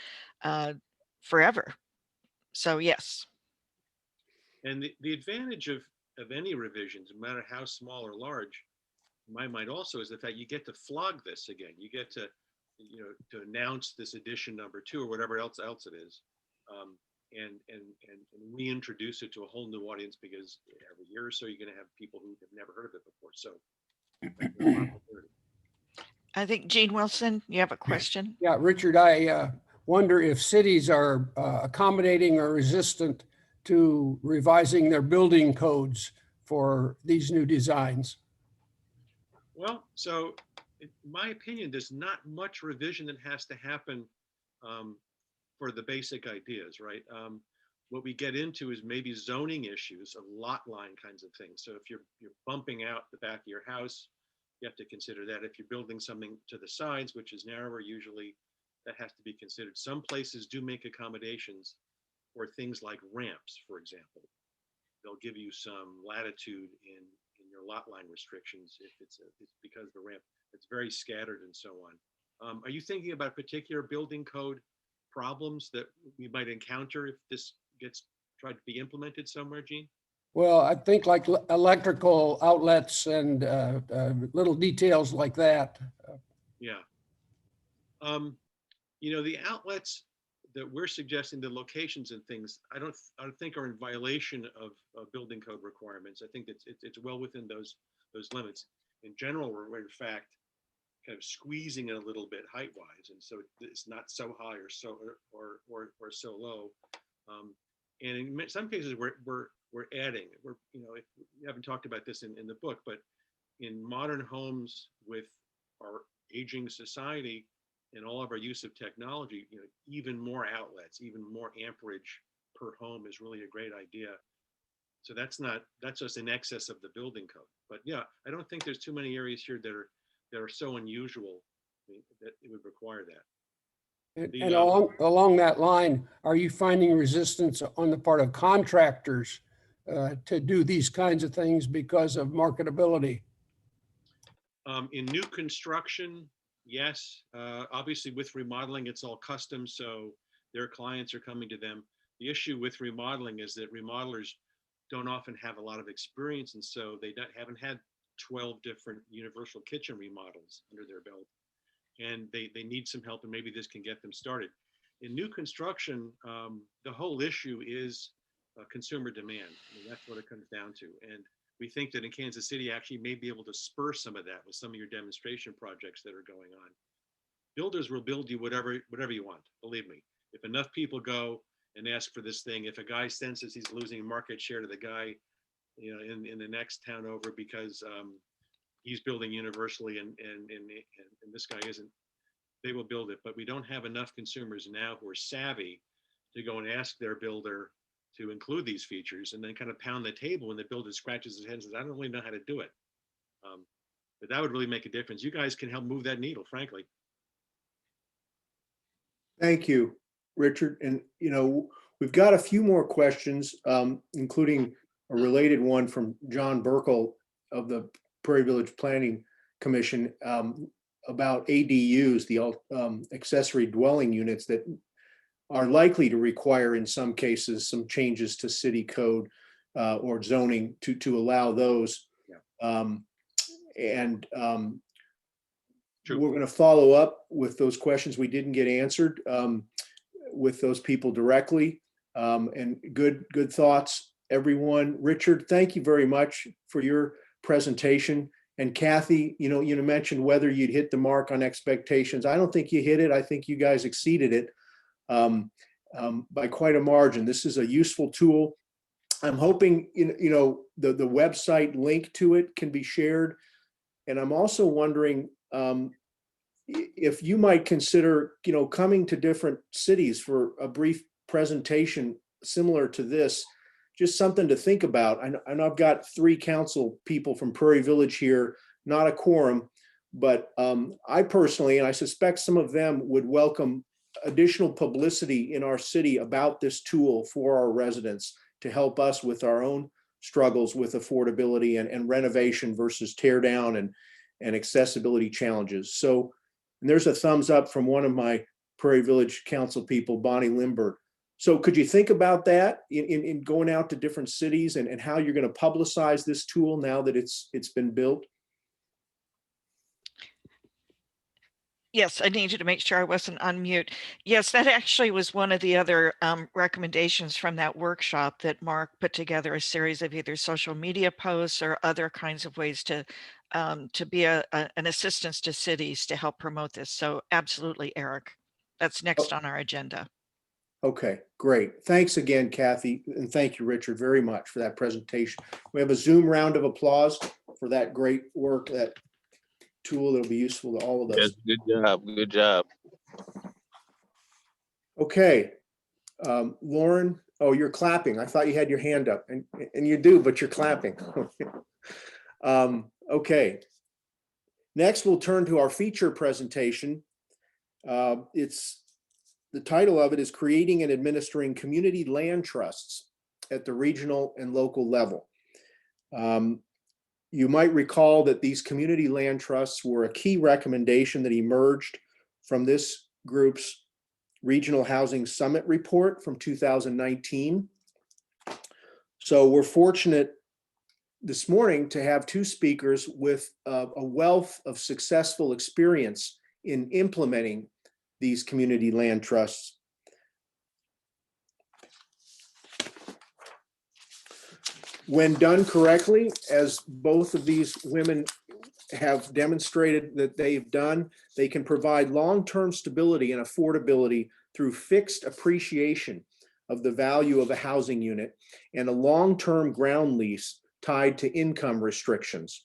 forever. So yes. And the advantage of any revisions, no matter how small or large, in my mind also, is the fact you get to flog this again. You get to, to announce this edition #2 or whatever else it is, and reintroduce it to a whole new audience, because every year or so you're going to have people who have never heard of it before. So I think Gene Wilson, you have a question? Yeah, Richard, I wonder if cities are accommodating or resistant to revising their building codes for these new designs. well, so in my opinion, there's not much revision that has to happen for the basic ideas, right? What we get into is maybe zoning issues of lot line kinds of things. So if you're bumping out the back of your house, you have to consider that. If you're building something to the sides, which is narrower, usually that has to be considered. Some places do make accommodations for things like ramps, for example. They'll give you some latitude in your lot line restrictions if it's because the ramp, it's very scattered and so on. Are you thinking about particular building code problems that we might encounter if this gets tried to be implemented somewhere, Gene? Well, I think like electrical outlets and little details like that. Yeah. The outlets that we're suggesting, the locations and things, I don't think are in violation of building code requirements. I think that it's well within those limits. In general, we're in fact kind of squeezing it a little bit height wise, and so it's not so high or so so low. And in some cases, we're adding. We haven't talked about this in the book, but in modern homes with our aging society and all of our use of technology, even more outlets, even more amperage per home is really a great idea. So that's just in excess of the building code. But yeah, I don't think there's too many areas here that are so unusual that it would require that. And along that line, are you finding resistance on the part of contractors to do these kinds of things because of marketability? In new construction, yes. Obviously with remodeling, it's all custom, so their clients are coming to them. The issue with remodeling is that remodelers don't often have a lot of experience, and so they haven't had 12 different universal kitchen remodels under their belt, and they need some help, and maybe this can get them started. In new construction, the whole issue is consumer demand. I mean, that's what it comes down to. And we think that in Kansas City actually may be able to spur some of that with some of your demonstration projects that are going on. builders will build you whatever you want. Believe me. If enough people go and ask for this thing, if a guy senses he's losing market share to the guy, in the next town over because he's building universally and this guy isn't, they will build it. But we don't have enough consumers now who are savvy to go and ask their builder to include these features and then kind of pound the table when the builder scratches his head and says, I don't really know how to do it. But that would really make a difference. You guys can help move that needle, frankly. Thank you, Richard. And, we've got a few more questions, including a related one from John Burkle of the Prairie Village Planning Commission about ADUs, the accessory dwelling units that are likely to require, in some cases, some changes to city code or zoning to allow those. Yeah. True. We're going to follow up with those questions we didn't get answered with those people directly. And good thoughts, everyone. Richard, thank you very much for your presentation. And Kathy, you mentioned whether you'd hit the mark on expectations. I don't think you hit it. I think you guys exceeded it by quite a margin. This is a useful tool. I'm hoping the website link to it can be shared. And I'm also wondering if you might consider, coming to different cities for a brief presentation similar to this, just something to think about. I know I've got 3 council people from Prairie Village here, not a quorum, but I personally, and I suspect some of them would welcome additional publicity in our city about this tool for our residents to help us with our own struggles with affordability and renovation versus tear down and accessibility challenges. So, and there's a thumbs up from one of my Prairie Village Council people, Bonnie Limbert. So could you think about that in going out to different cities and how you're going to publicize this tool now that it's been built? Yes, I need you to make sure I wasn't on mute. Yes, that actually was one of the other recommendations from that workshop that Mark put together, a series of either social media posts or other kinds of ways to be an assistance to cities to help promote this. So absolutely, Eric, that's next on our agenda. Okay, great. Thanks again, Kathy. And thank you, Richard, very much for that presentation. We have a Zoom round of applause for that great work, that tool that'll be useful to all of us. Yes, good job. Good job. Okay, Lauren, oh, you're clapping. I thought you had your hand up, and you do, but you're clapping. Okay. Next, we'll turn to our feature presentation. The title of it is Creating and Administering Community Land Trusts at the Regional and Local Level. You might recall that these community land trusts were a key recommendation that emerged from this group's Regional Housing Summit report from 2019. So we're fortunate this morning to have 2 speakers with a wealth of successful experience in implementing these community land trusts. When done correctly, as both of these women have demonstrated that they've done, they can provide long-term stability and affordability through fixed appreciation of the value of a housing unit and a long-term ground lease tied to income restrictions.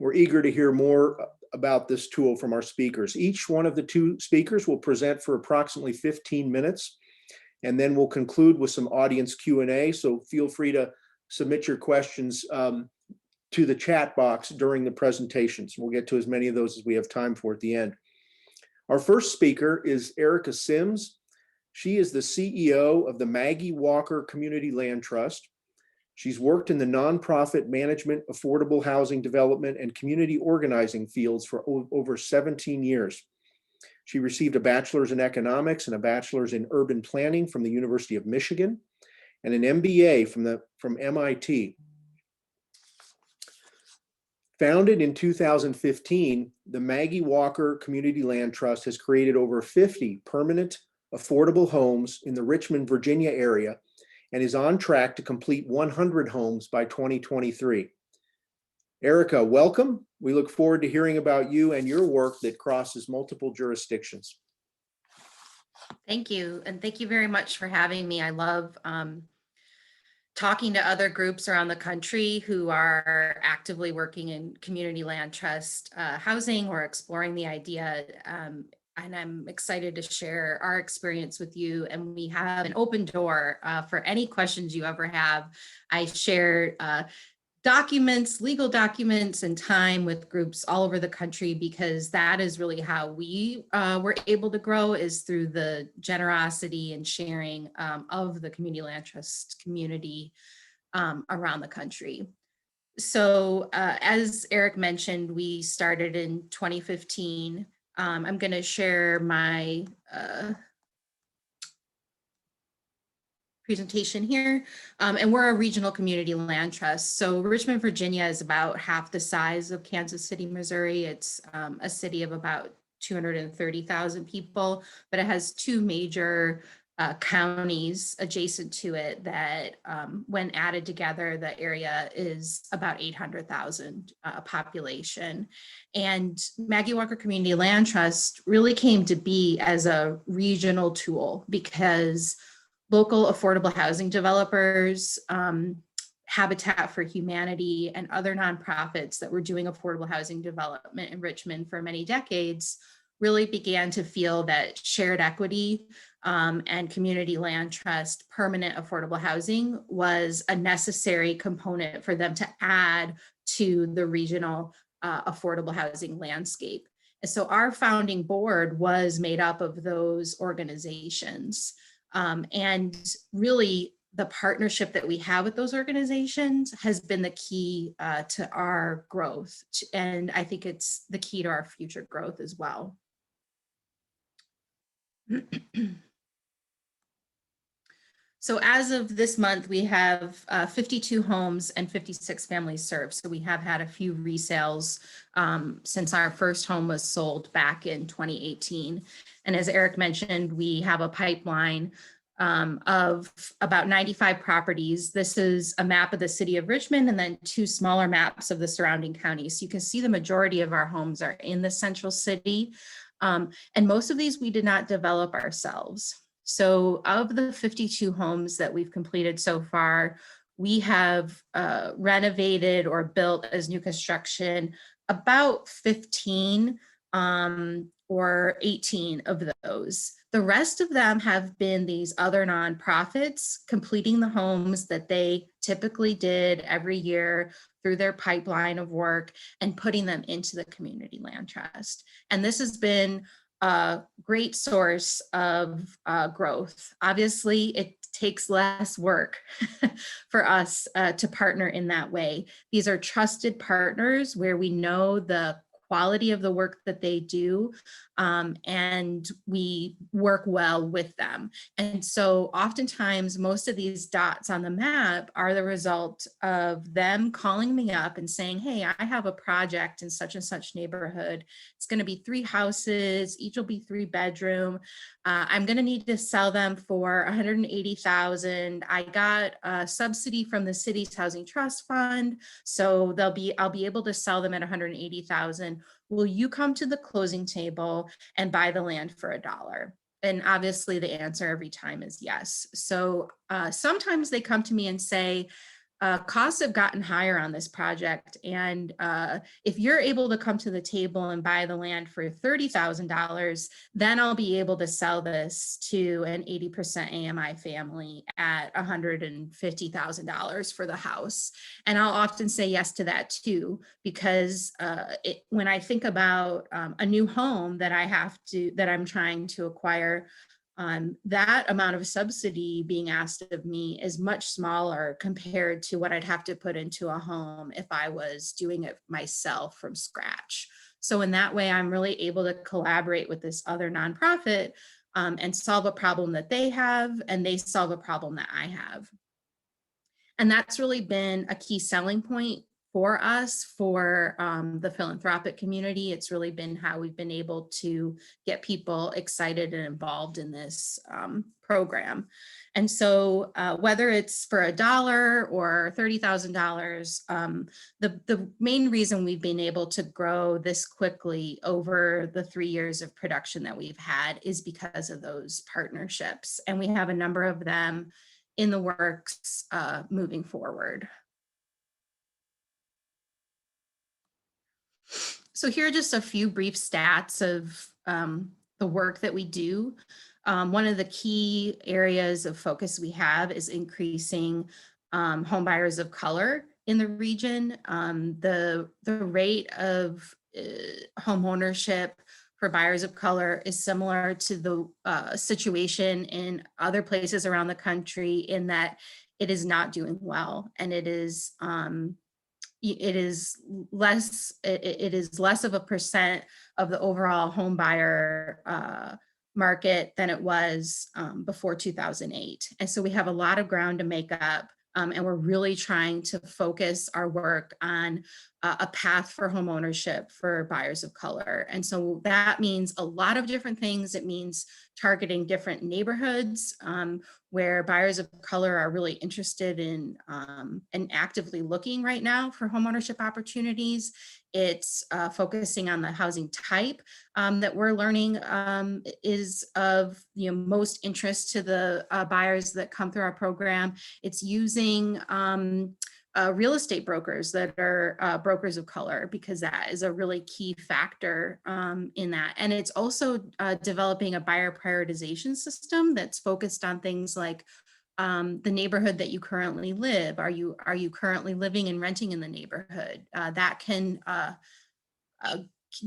We're eager to hear more about this tool from our speakers. Each one of the 2 speakers will present for approximately 15 minutes, and then we'll conclude with some audience Q&A. So feel free to submit your questions to the chat box during the presentations. We'll get to as many of those as we have time for at the end. Our first speaker is Erica Sims. She is the CEO of the Maggie Walker Community Land Trust. She's worked in the nonprofit management, affordable housing development, and community organizing fields for over 17 years. She received a bachelor's in economics and a bachelor's in urban planning from the University of Michigan and an MBA from MIT. Founded in 2015, the Maggie Walker Community Land Trust has created over 50 permanent, affordable homes in the Richmond, Virginia area and is on track to complete 100 homes by 2023. Erica, welcome. We look forward to hearing about you and your work that crosses multiple jurisdictions. Thank you. And thank you very much for having me. I love talking to other groups around the country who are actively working in community land trust housing or exploring the idea. And I'm excited to share our experience with you. And we have an open door for any questions you ever have. I share documents, legal documents, and time with groups all over the country, because that is really how we were able to grow, is through the generosity and sharing of the community land trust community around the country. So as Eric mentioned, we started in 2015. I'm going to share my presentation here. And we're a regional community land trust. So Richmond, Virginia is about half the size of Kansas City, Missouri. It's a city of about 230,000 people, but it has two major counties adjacent to it that when added together, the area is about 800,000 population. And Maggie Walker Community Land Trust really came to be as a regional tool, because local affordable housing developers, Habitat for Humanity, and other nonprofits that were doing affordable housing development in Richmond for many decades really began to feel that shared equity and community land trust permanent affordable housing was a necessary component for them to add to the regional affordable housing landscape. And so our founding board was made up of those organizations. And really, the partnership that we have with those organizations has been the key to our growth. And I think it's the key to our future growth as well. So as of this month, we have 52 homes and 56 families served. So we have had a few resales since our first home was sold back in 2018. And as Eric mentioned, we have a pipeline of about 95 properties. This is a map of the city of Richmond and then two smaller maps of the surrounding counties. So you can see the majority of our homes are in the central city. And most of these we did not develop ourselves. So of the 52 homes that we've completed so far, we have renovated or built as new construction about 15 or 18 of those. The rest of them have been these other nonprofits completing the homes that they typically did every year through their pipeline of work and putting them into the community land trust. And this has been a great source of growth. Obviously, it takes less work for us to partner in that way. These are trusted partners where we know the quality of the work that they do, and we work well with them. And so oftentimes most of these dots on the map are the result of them calling me up and saying, hey, I have a project in such and such neighborhood. It's going to be 3 houses, each will be 3 bedroom. I'm going to need to sell them for $180,000. I got a subsidy from the city's housing trust fund, so I'll be able to sell them at $180,000. Will you come to the closing table and buy the land for $1? And obviously the answer every time is yes. So sometimes they come to me and say, costs have gotten higher on this project. And if you're able to come to the table and buy the land for $30,000, then I'll be able to sell this to an 80% AMI family at $150,000 for the house. And I'll often say yes to that too, because when I think about a new home that I'm trying to acquire, that amount of subsidy being asked of me is much smaller compared to what I'd have to put into a home if I was doing it myself from scratch. So in that way, I'm really able to collaborate with this other nonprofit and solve a problem that they have, and they solve a problem that I have. And that's really been a key selling point for us, for the philanthropic community. It's really been how we've been able to get people excited and involved in this program. And so whether it's for $1 or $30,000, the main reason we've been able to grow this quickly over the 3 years of production that we've had is because of those partnerships. And we have a number of them in the works moving forward. So here are just a few brief stats of the work that we do. One of the key areas of focus we have is increasing home buyers of color in the region. The rate of home ownership for buyers of color is similar to the situation in other places around the country, in that it is not doing well, and it is less of a percent of the overall home buyer market than it was before 2008. And so we have a lot of ground to make up, and we're really trying to focus our work on a path for home ownership for buyers of color. And so that means a lot of different things. It means targeting different neighborhoods where buyers of color are really interested in and actively looking right now for homeownership opportunities. It's focusing on the housing type that we're learning is of most interest to the buyers that come through our program. It's using real estate brokers that are brokers of color, because that is a really key factor in that. And it's also developing a buyer prioritization system that's focused on things like the neighborhood that you currently live. Are you currently living and renting in the neighborhood? That can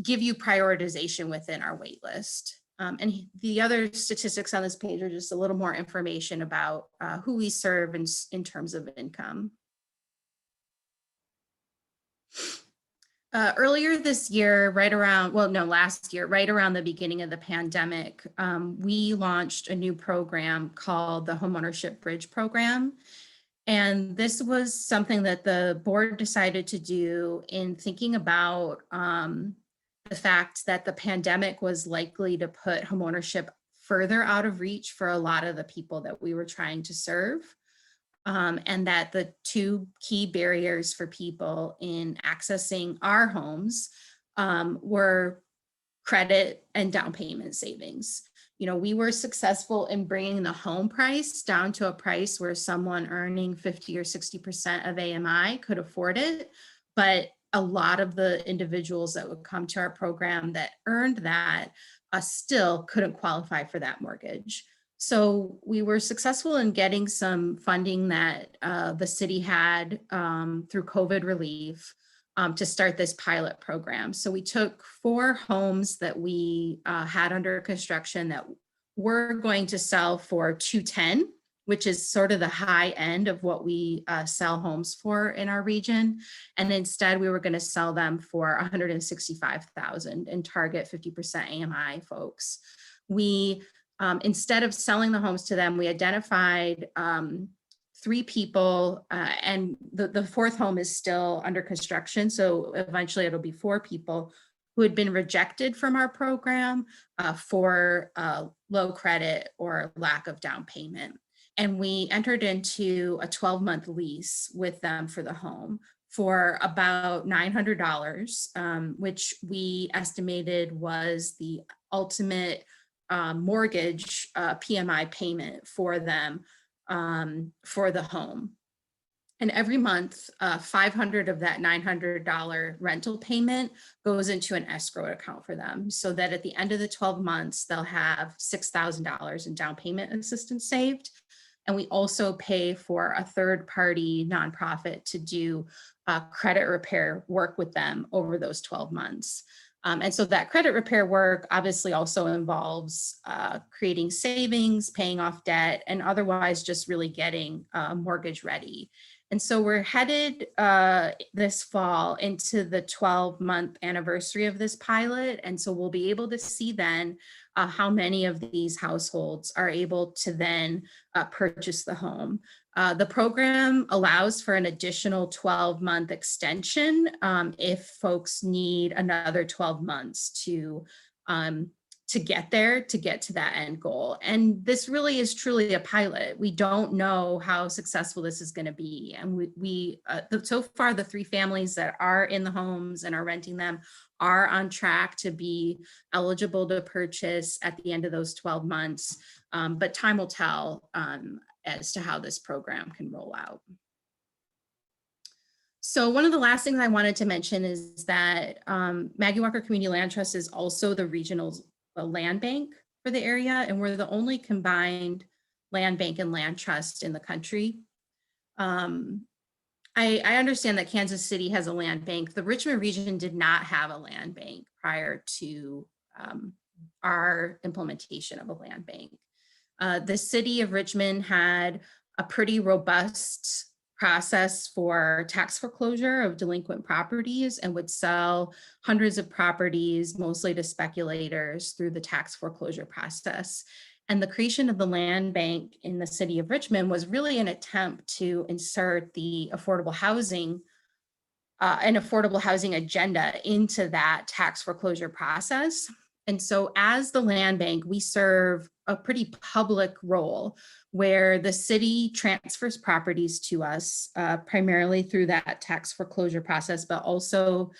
give you prioritization within our wait list. And the other statistics on this page are just a little more information about who we serve in terms of income. Earlier this year, last year, right around the beginning of the pandemic, we launched a new program called the Homeownership Bridge Program. And this was something that the board decided to do in thinking about the fact that the pandemic was likely to put homeownership further out of reach for a lot of the people that we were trying to serve. And that the two key barriers for people in accessing our homes were credit and down payment savings. We were successful in bringing the home price down to a price where someone earning 50 or 60% of AMI could afford it. But a lot of the individuals that would come to our program that earned that still couldn't qualify for that mortgage. So we were successful in getting some funding that the city had through COVID relief to start this pilot program. So we took 4 homes that we had under construction that were going to sell for $210,000, which is sort of the high end of what we sell homes for in our region. And instead we were going to sell them for $165,000 and target 50% AMI folks. We instead of selling the homes to them, we identified 3 people, and the 4th home is still under construction. So eventually it'll be 4 people who had been rejected from our program for low credit or lack of down payment. And we entered into a 12-month lease with them for the home for about $900, which we estimated was the ultimate mortgage PMI payment for them for the home. And every month, $500 of that $900 rental payment goes into an escrow account for them, so that at the end of the 12 months, they'll have $6,000 in down payment assistance saved. And we also pay for a third-party nonprofit to do credit repair work with them over those 12 months. And so that credit repair work obviously also involves creating savings, paying off debt, and otherwise just really getting mortgage ready. And so we're headed this fall into the 12-month anniversary of this pilot. And so we'll be able to see then how many of these households are able to then purchase the home. The program allows for an additional 12-month extension if folks need another 12 months to get there, to get to that end goal. And this really is truly a pilot. We don't know how successful this is going to be. And so far, the 3 families that are in the homes and are renting them are on track to be eligible to purchase at the end of those 12 months. But time will tell as to how this program can roll out. So one of the last things I wanted to mention is that Maggie Walker Community Land Trust is also the regional land bank for the area, and we're the only combined land bank and land trust in the country. I understand that Kansas City has a land bank. The Richmond region did not have a land bank prior to our implementation of a land bank. The city of Richmond had a pretty robust process for tax foreclosure of delinquent properties and would sell hundreds of properties, mostly to speculators, through the tax foreclosure process. And the creation of the land bank in the city of Richmond was really an attempt to insert the affordable housing, an affordable housing agenda into that tax foreclosure process. And so as the land bank, we serve a pretty public role where the city transfers properties to us primarily through that tax foreclosure process, but also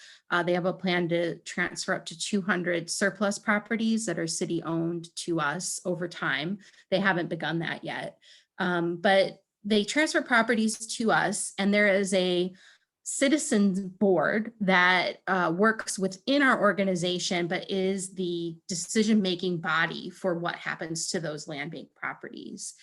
they have a plan to transfer up to 200 surplus properties that are city owned to us over time. They haven't begun that yet, but they transfer properties to us, and there is a citizens board that works within our organization, but is the decision-making body for what happens to those land bank properties.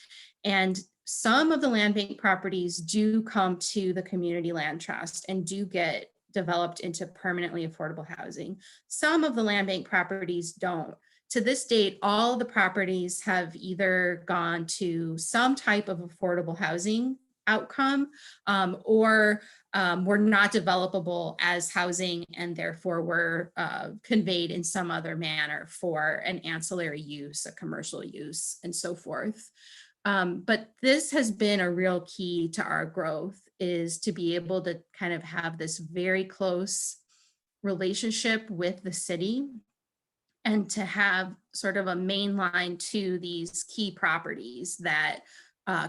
And some of the land bank properties do come to the community land trust and do get developed into permanently affordable housing. Some of the land bank properties don't. To this date, all the properties have either gone to some type of affordable housing outcome or were not developable as housing and therefore were conveyed in some other manner for an ancillary use, a commercial use, and so forth. But this has been a real key to our growth, is to be able to kind of have this very close relationship with the city and to have sort of a main line to these key properties that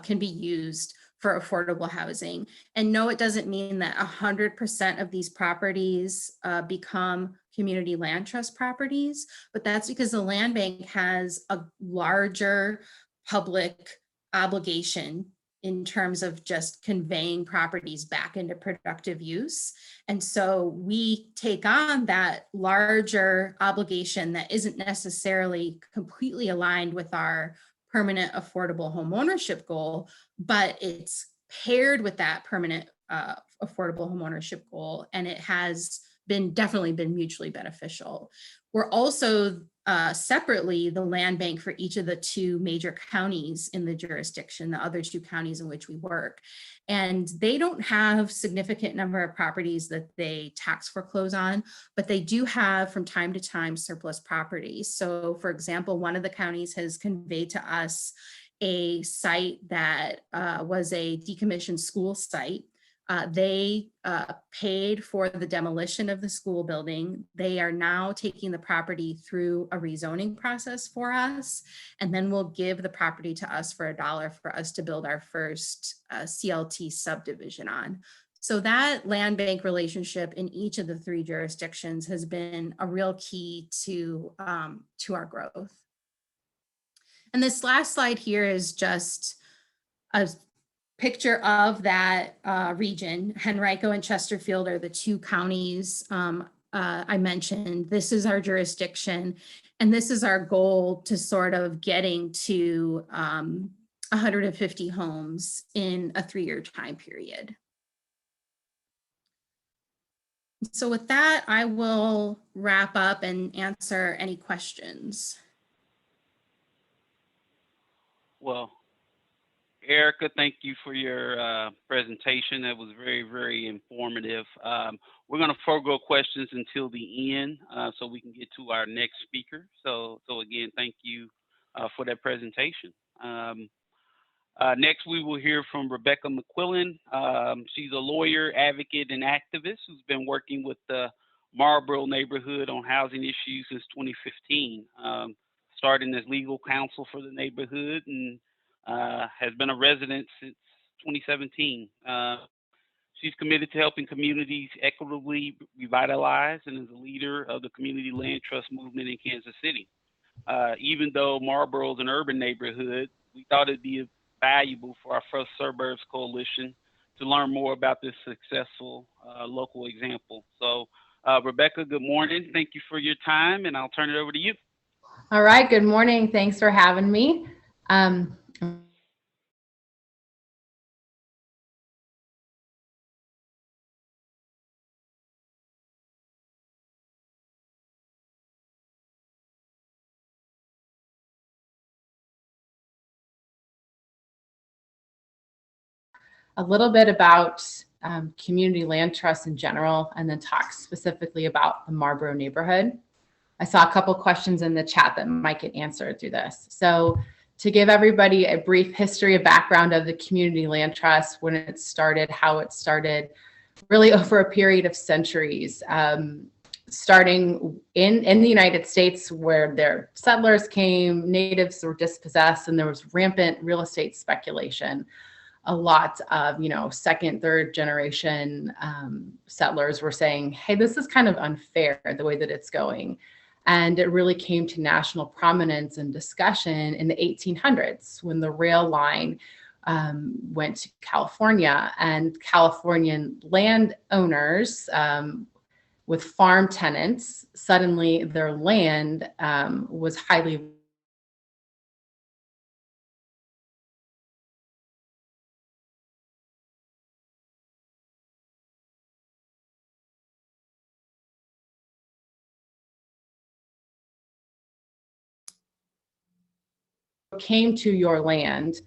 can be used for affordable housing. And no, it doesn't mean that 100% of these properties become community land trust properties, but that's because the land bank has a larger public obligation in terms of just conveying properties back into productive use. And so we take on that larger obligation that isn't necessarily completely aligned with our permanent affordable home ownership goal, but it's paired with that permanent affordable home ownership goal, and it has definitely been mutually beneficial. We're also separately the land bank for each of the 2 major counties in the jurisdiction, the other 2 counties in which we work. And they don't have significant number of properties that they tax foreclose on, but they do have from time to time surplus properties. So for example, one of the counties has conveyed to us a site that was a decommissioned school site. They paid for the demolition of the school building. They are now taking the property through a rezoning process for us, and then will give the property to us for $1 for us to build our first CLT subdivision on. So that land bank relationship in each of the 3 jurisdictions has been a real key to our growth. And this last slide here is just a picture of that region. Henrico and Chesterfield are the 2 counties I mentioned. This is our jurisdiction, and this is our goal to sort of getting to 150 homes in a 3-year time period. So with that, I will wrap up and answer any questions. Well, Erica, thank you for your presentation. That was very, very informative. We're going to forego questions until the end so we can get to our next speaker. So again, thank you for that presentation. Next, we will hear from Rebecca McQuillen. She's a lawyer, advocate, and activist who's been working with the Marlborough neighborhood on housing issues since 2015, starting as legal counsel for the neighborhood and has been a resident since 2017. She's committed to helping communities equitably revitalize and is a leader of the Community Land Trust movement in Kansas City. Even though Marlborough is an urban neighborhood, we thought it'd be valuable for our First Suburbs Coalition to learn more about this successful local example. So Rebecca, good morning. Thank you for your time, and I'll turn it over to you. All right, good morning. Thanks for having me. A little bit about community land trusts in general, and then talk specifically about the Marlborough neighborhood. I saw a couple questions in the chat that might get answered through this. So to give everybody a brief history and background of the Community Land Trust, when it started, how it started, really over a period of centuries, starting in the United States where their settlers came, natives were dispossessed, and there was rampant real estate speculation. A lot of, second, third generation settlers were saying, hey, this is kind of unfair the way that it's going. And it really came to national prominence and discussion in the 1800s when the rail line went to California, and Californian landowners with farm tenants, suddenly their land was highly came to your land.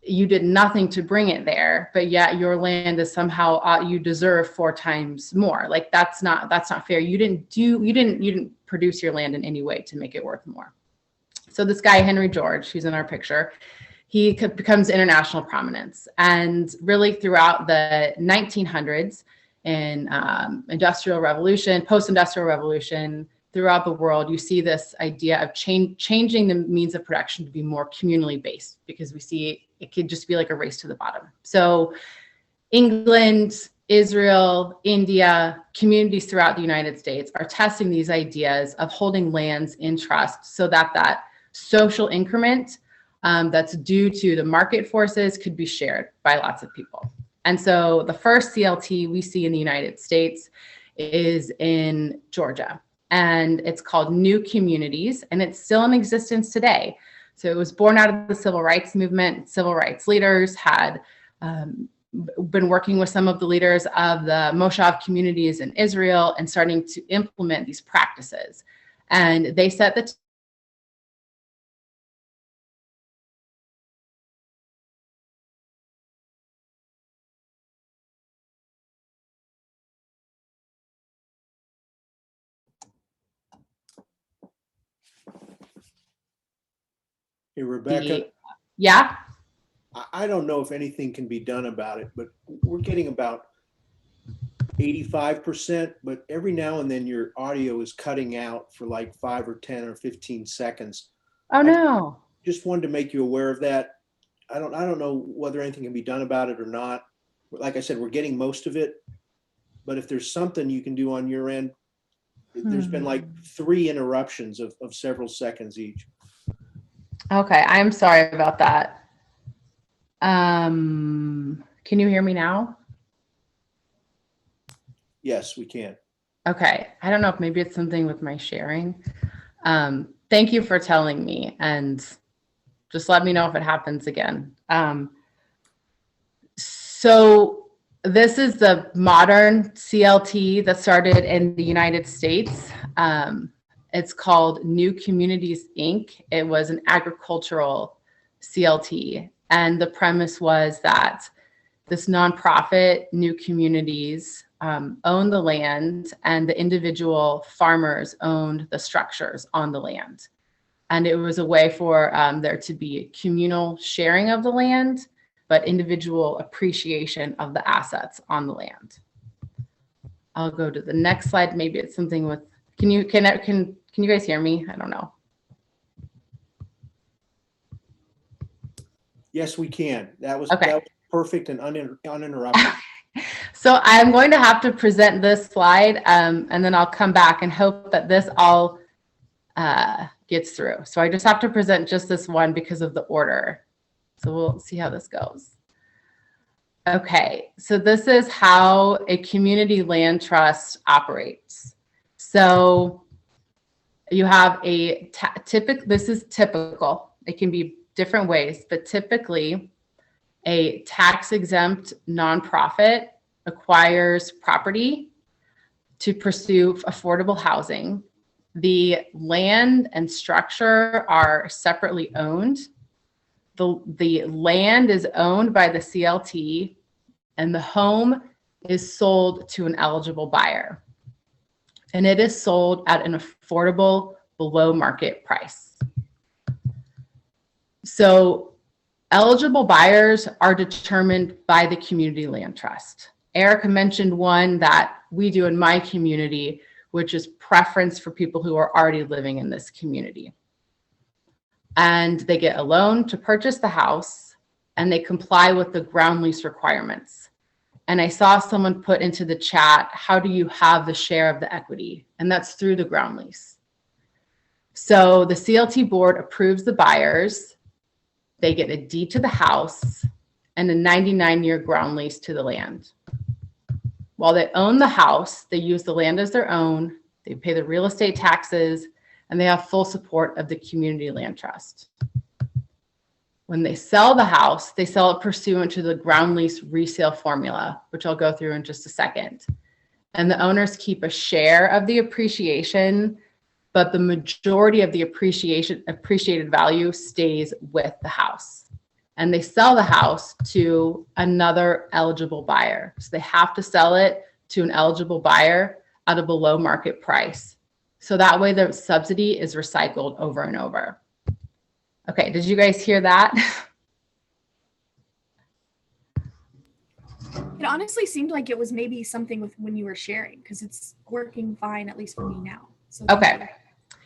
You did nothing to bring it there, but yet your land is somehow you deserve 4 times more. Like that's not fair. You didn't produce your land in any way to make it worth more. So this guy Henry George, who's in our picture, he becomes international prominence, and really throughout the 1900s in industrial revolution, post-industrial revolution, throughout the world, you see this idea of changing the means of production to be more communally based, because we see it could just be like a race to the bottom. So England, Israel, India, communities throughout the United States are testing these ideas of holding lands in trust so that that social increment that's due to the market forces could be shared by lots of people. And so the first CLT we see in the United States is in Georgia, and it's called New Communities, and it's still in existence today. So it was born out of the civil rights movement. Civil rights leaders had been working with some of the leaders of the Moshav communities in Israel and starting to implement these practices. And they set the Hey, Rebecca. Yeah. I don't know if anything can be done about it, but we're getting about 85%, but every now and then your audio is cutting out for like 5 or 10 or 15 seconds. Oh no. Just wanted to make you aware of that. I don't know whether anything can be done about it or not. Like I said, we're getting most of it, but if there's something you can do on your end, there's been like 3 interruptions of several seconds each. Okay, I'm sorry about that. Can you hear me now? Yes, we can. Okay, I don't know if maybe it's something with my sharing. Thank you for telling me, and just let me know if it happens again. So this is the modern CLT that started in the United States. It's called New Communities, Inc. It was an agricultural CLT. And the premise was that this nonprofit, New Communities, owned the land, and the individual farmers owned the structures on the land. And it was a way for there to be communal sharing of the land, but individual appreciation of the assets on the land. I'll go to the next slide. Maybe it's something with, can you guys hear me? I don't know. Yes, we can. That was, Okay. that was perfect and uninterrupted. So I'm going to have to present this slide and then I'll come back and hope that this all gets through. So I just have to present just this one because of the order. So we'll see how this goes. Okay, so this is how a community land trust operates. So you have a this is typical. It can be different ways, but typically a tax-exempt nonprofit acquires property to pursue affordable housing. The land and structure are separately owned. The land is owned by the CLT and the home is sold to an eligible buyer. And it is sold at an affordable below market price. So eligible buyers are determined by the community land trust. Erica mentioned one that we do in my community, which is preference for people who are already living in this community. And they get a loan to purchase the house and they comply with the ground lease requirements. And I saw someone put into the chat, how do you have the share of the equity? And that's through the ground lease. So the CLT board approves the buyers. They get a deed to the house and a 99-year ground lease to the land. While they own the house, they use the land as their own, they pay the real estate taxes, and they have full support of the community land trust. When they sell the house, they sell it pursuant to the ground lease resale formula, which I'll go through in just a second. And the owners keep a share of the appreciation, but the majority of the appreciated value stays with the house. And they sell the house to another eligible buyer. So they have to sell it to an eligible buyer at a below market price. So that way the subsidy is recycled over and over. Okay, did you guys hear that? It honestly seemed like it was maybe something with when you were sharing, because it's working fine, at least for me now. So Okay.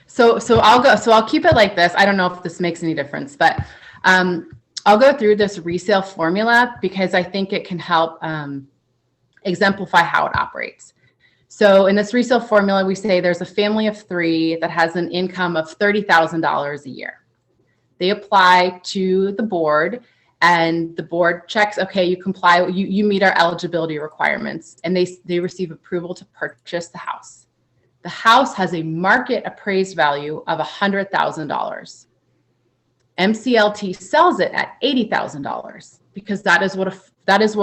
So I'll keep it like this. I don't know if this makes any difference, but I'll go through this resale formula because I think it can help exemplify how it operates. So in this resale formula, we say there's a family of 3 that has an income of $30,000 a year. They apply to the board and the board checks, okay, you comply, you meet our eligibility requirements, and they receive approval to purchase the house. The house has a market appraised value of $100,000. MCLT sells it at $80,000 because that is what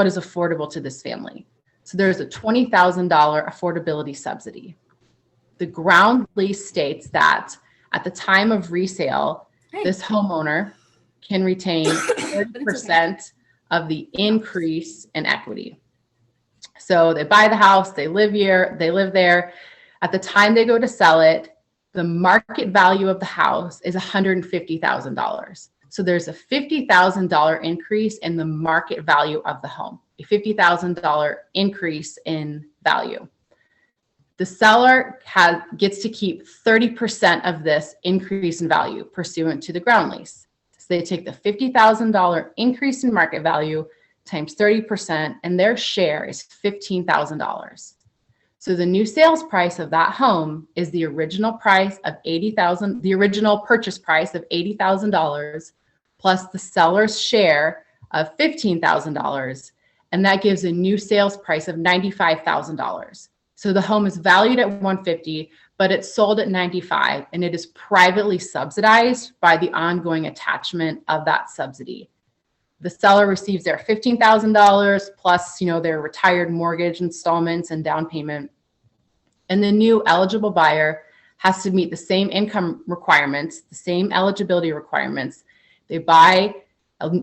is affordable to this family. So there's a $20,000 affordability subsidy. The ground lease states that at the time of resale, this homeowner can retain 30% of the increase in equity. So they buy the house, they live there. At the time they go to sell it, the market value of the house is $150,000. So there's a $50,000 increase in the market value of the home, a $50,000 increase in value. The seller gets to keep 30% of this increase in value pursuant to the ground lease. So they take the $50,000 increase in market value times 30%, and their share is $15,000. So the new sales price of that home is the original price of $80,000, the original purchase price of $80,000 plus the seller's share of $15,000, and that gives a new sales price of $95,000. So the home is valued at $150,000, but it's sold at $95,000, and it is privately subsidized by the ongoing attachment of that subsidy. The seller receives their $15,000 plus, their retired mortgage installments and down payment. And the new eligible buyer has to meet the same income requirements, the same eligibility requirements. They buy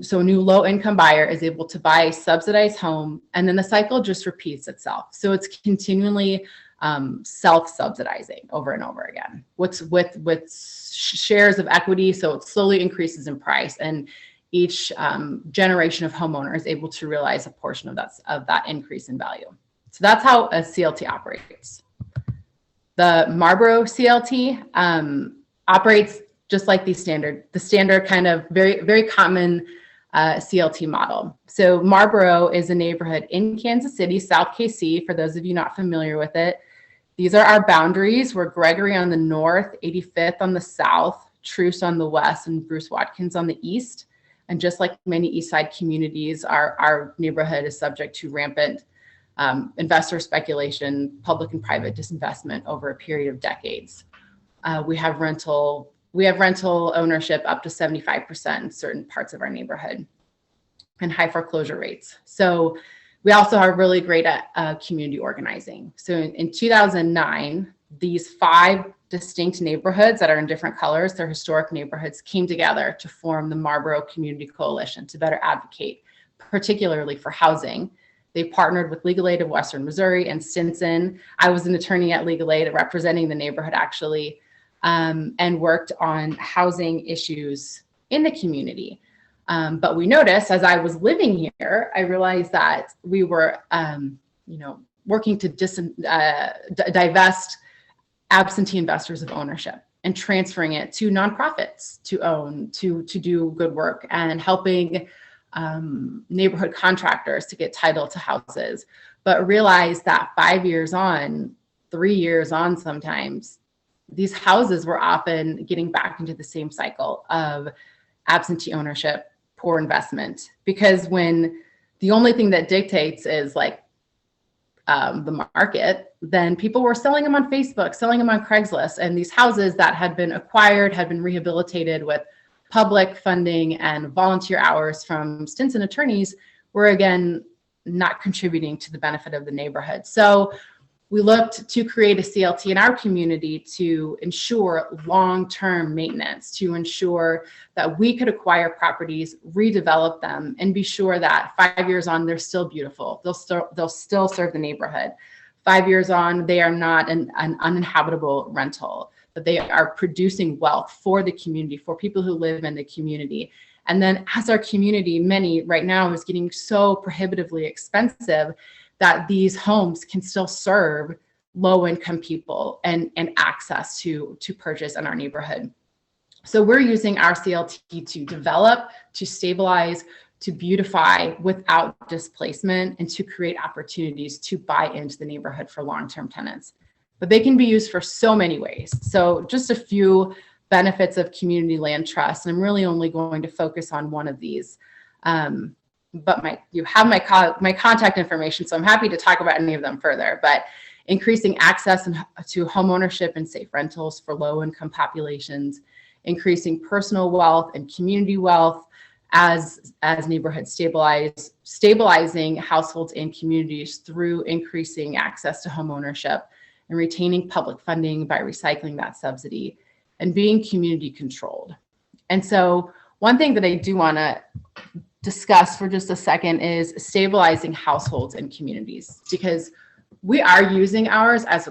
So a new low income buyer is able to buy a subsidized home, and then the cycle just repeats itself. So it's continually self-subsidizing over and over again. With shares of equity, so it slowly increases in price, and each generation of homeowner is able to realize a portion of that increase in value. So that's how a CLT operates. The Marlboro CLT operates just like the standard kind of very common CLT model. So Marlboro is a neighborhood in Kansas City, South KC, for those of you not familiar with it. These are our boundaries. We're Gregory on the north, 85th on the south, Truce on the west, and Bruce Watkins on the east. And just like many East Side communities, our neighborhood is subject to rampant investor speculation, public and private disinvestment over a period of decades. We have rental ownership up to 75% in certain parts of our neighborhood, and high foreclosure rates. So we also are really great at community organizing. So in 2009, these 5 distinct neighborhoods that are in different colors, they're historic neighborhoods, came together to form the Marlborough Community Coalition to better advocate, particularly for housing. They partnered with Legal Aid of Western Missouri and Stinson. I was an attorney at Legal Aid representing the neighborhood, actually, and worked on housing issues in the community. But we noticed, as I was living here, I realized that we were, working to divest absentee investors of ownership and transferring it to nonprofits to own, to do good work, and helping neighborhood contractors to get title to houses. But realized that 5 years on, 3 years on sometimes, these houses were often getting back into the same cycle of absentee ownership, poor investment, because when the only thing that dictates is like the market, then people were selling them on Facebook, selling them on Craigslist, and these houses that had been acquired, had been rehabilitated with public funding and volunteer hours from Stinson attorneys, were again not contributing to the benefit of the neighborhood. So we looked to create a CLT in our community to ensure long-term maintenance, to ensure that we could acquire properties, redevelop them, and be sure that 5 years on, they're still beautiful. They'll still serve the neighborhood. 5 years on, they are not an uninhabitable rental, that they are producing wealth for the community, for people who live in the community. And then as our community, many right now, is getting so prohibitively expensive, that these homes can still serve low-income people and access to purchase in our neighborhood. So we're using our CLT to develop, to stabilize, to beautify without displacement, and to create opportunities to buy into the neighborhood for long-term tenants. But they can be used for so many ways. So just a few benefits of community land trust, and I'm really only going to focus on one of these. But you have my contact information, so I'm happy to talk about any of them further. But increasing access to homeownership and safe rentals for low-income populations, increasing personal wealth and community wealth as neighborhoods stabilize, stabilizing households and communities through increasing access to homeownership, and retaining public funding by recycling that subsidy, and being community controlled. And so one thing that I do want to discuss for just a second is stabilizing households and communities, because we are using ours as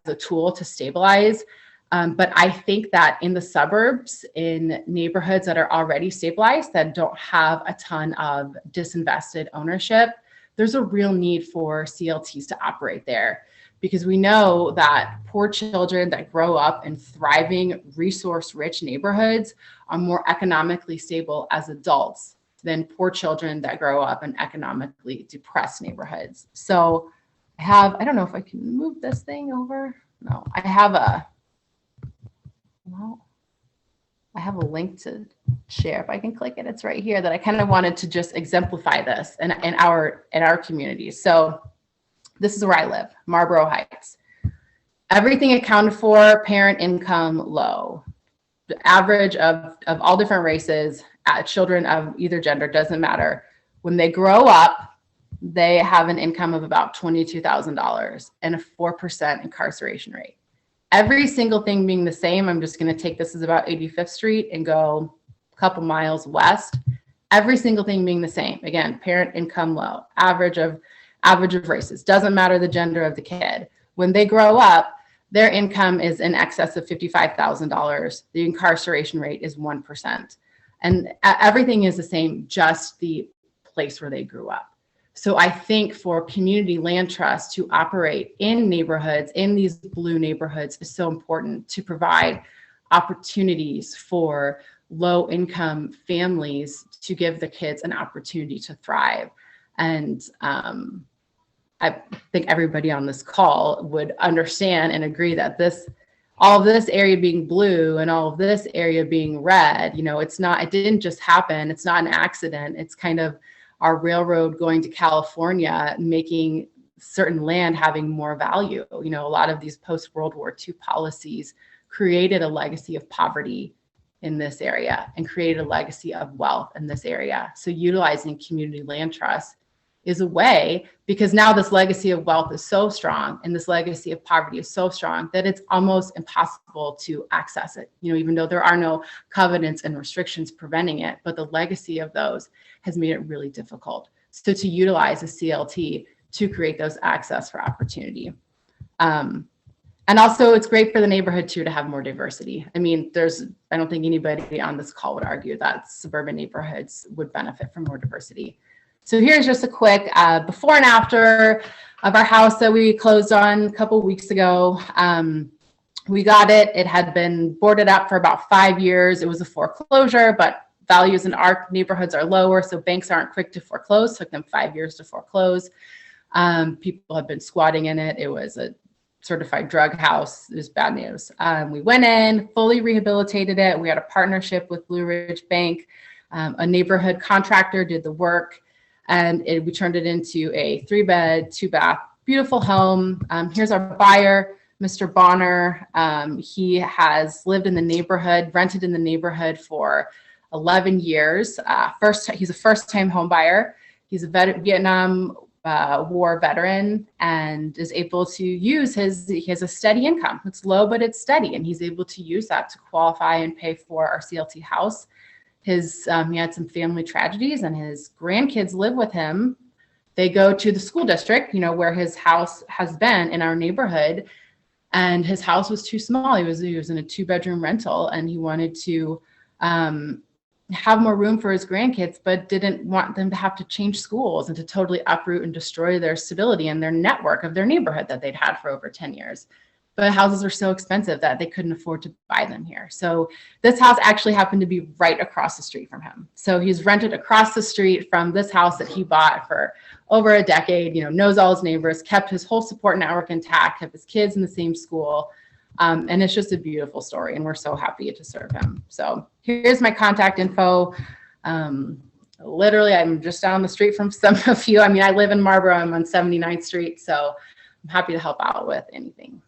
a tool to stabilize. But I think that in the suburbs, in neighborhoods that are already stabilized, that don't have a ton of disinvested ownership, there's a real need for CLTs to operate there, because we know that poor children that grow up in thriving, resource-rich neighborhoods are more economically stable as adults than poor children that grow up in economically depressed neighborhoods. So I don't know if I can move this thing over. No, I have a link to share. If I can click it, it's right here, that I kind of wanted to just exemplify this in our community. So this is where I live, Marlborough Heights. Everything accounted for, parent income low. The average of all different races, children of either gender, doesn't matter. When they grow up, they have an income of about $22,000 and a 4% incarceration rate. Every single thing being the same, I'm just going to take this as about 85th Street and go a couple miles west. every single thing being the same. Again, parent income low, average of races, doesn't matter the gender of the kid. When they grow up, their income is in excess of $55,000. The incarceration rate is 1%. And everything is the same, just the place where they grew up. So I think for community land trusts to operate in neighborhoods, in these blue neighborhoods, is so important to provide opportunities for low income families to give the kids an opportunity to thrive. And I think everybody on this call would understand and agree that all of this area being blue and all of this area being red, it didn't just happen. It's not an accident. It's kind of our railroad going to California, making certain land having more value. A lot of these post-World War II policies created a legacy of poverty in this area and created a legacy of wealth in this area. So utilizing community land trusts is a way, because now this legacy of wealth is so strong and this legacy of poverty is so strong that it's almost impossible to access it, even though there are no covenants and restrictions preventing it, but the legacy of those has made it really difficult. So to utilize a CLT to create those access for opportunity. And also it's great for the neighborhood too, to have more diversity. I don't think anybody on this call would argue that suburban neighborhoods would benefit from more diversity. So here's just a quick before and after of our house that we closed on a couple weeks ago. We got it. It had been boarded up for about 5 years. It was a foreclosure, but values in our neighborhoods are lower, so banks aren't quick to foreclose. Took them 5 years to foreclose. People have been squatting in it. It was a certified drug house. It was bad news. We went in, fully rehabilitated it. We had a partnership with Blue Ridge Bank. A neighborhood contractor did the work. And we turned it into a 3-bed, 2-bath, beautiful home. Here's our buyer, Mr. Bonner. He has lived in the neighborhood, rented in the neighborhood for 11 years. He's a first-time home buyer. He's a Vietnam War veteran and is able to use he has a steady income. It's low, but it's steady. And he's able to use that to qualify and pay for our CLT house. He had some family tragedies and his grandkids live with him. They go to the school district, where his house has been in our neighborhood, and his house was too small. He was in a 2-bedroom rental, and he wanted to have more room for his grandkids, but didn't want them to have to change schools and to totally uproot and destroy their stability and their network of their neighborhood that they'd had for over 10 years. But houses are so expensive that they couldn't afford to buy them here. So this house actually happened to be right across the street from him. So he's rented across the street from this house that he bought for over a decade, knows all his neighbors, kept his whole support network intact, kept his kids in the same school. And it's just a beautiful story, and we're so happy to serve him. So here's my contact info. Literally, I'm just down the street from a few. I live in Marlborough. I'm on 79th Street, so I'm happy to help out with anything.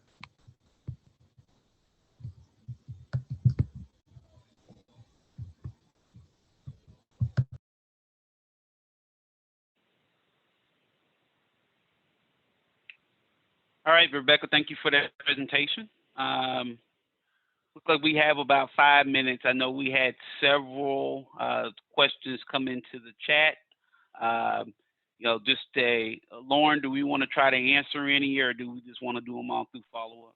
All right, Rebecca, thank you for that presentation. Looks like we have about 5 minutes. I know we had several questions come into the chat. Lauren, do we want to try to answer any, or do we just want to do them all through follow-up?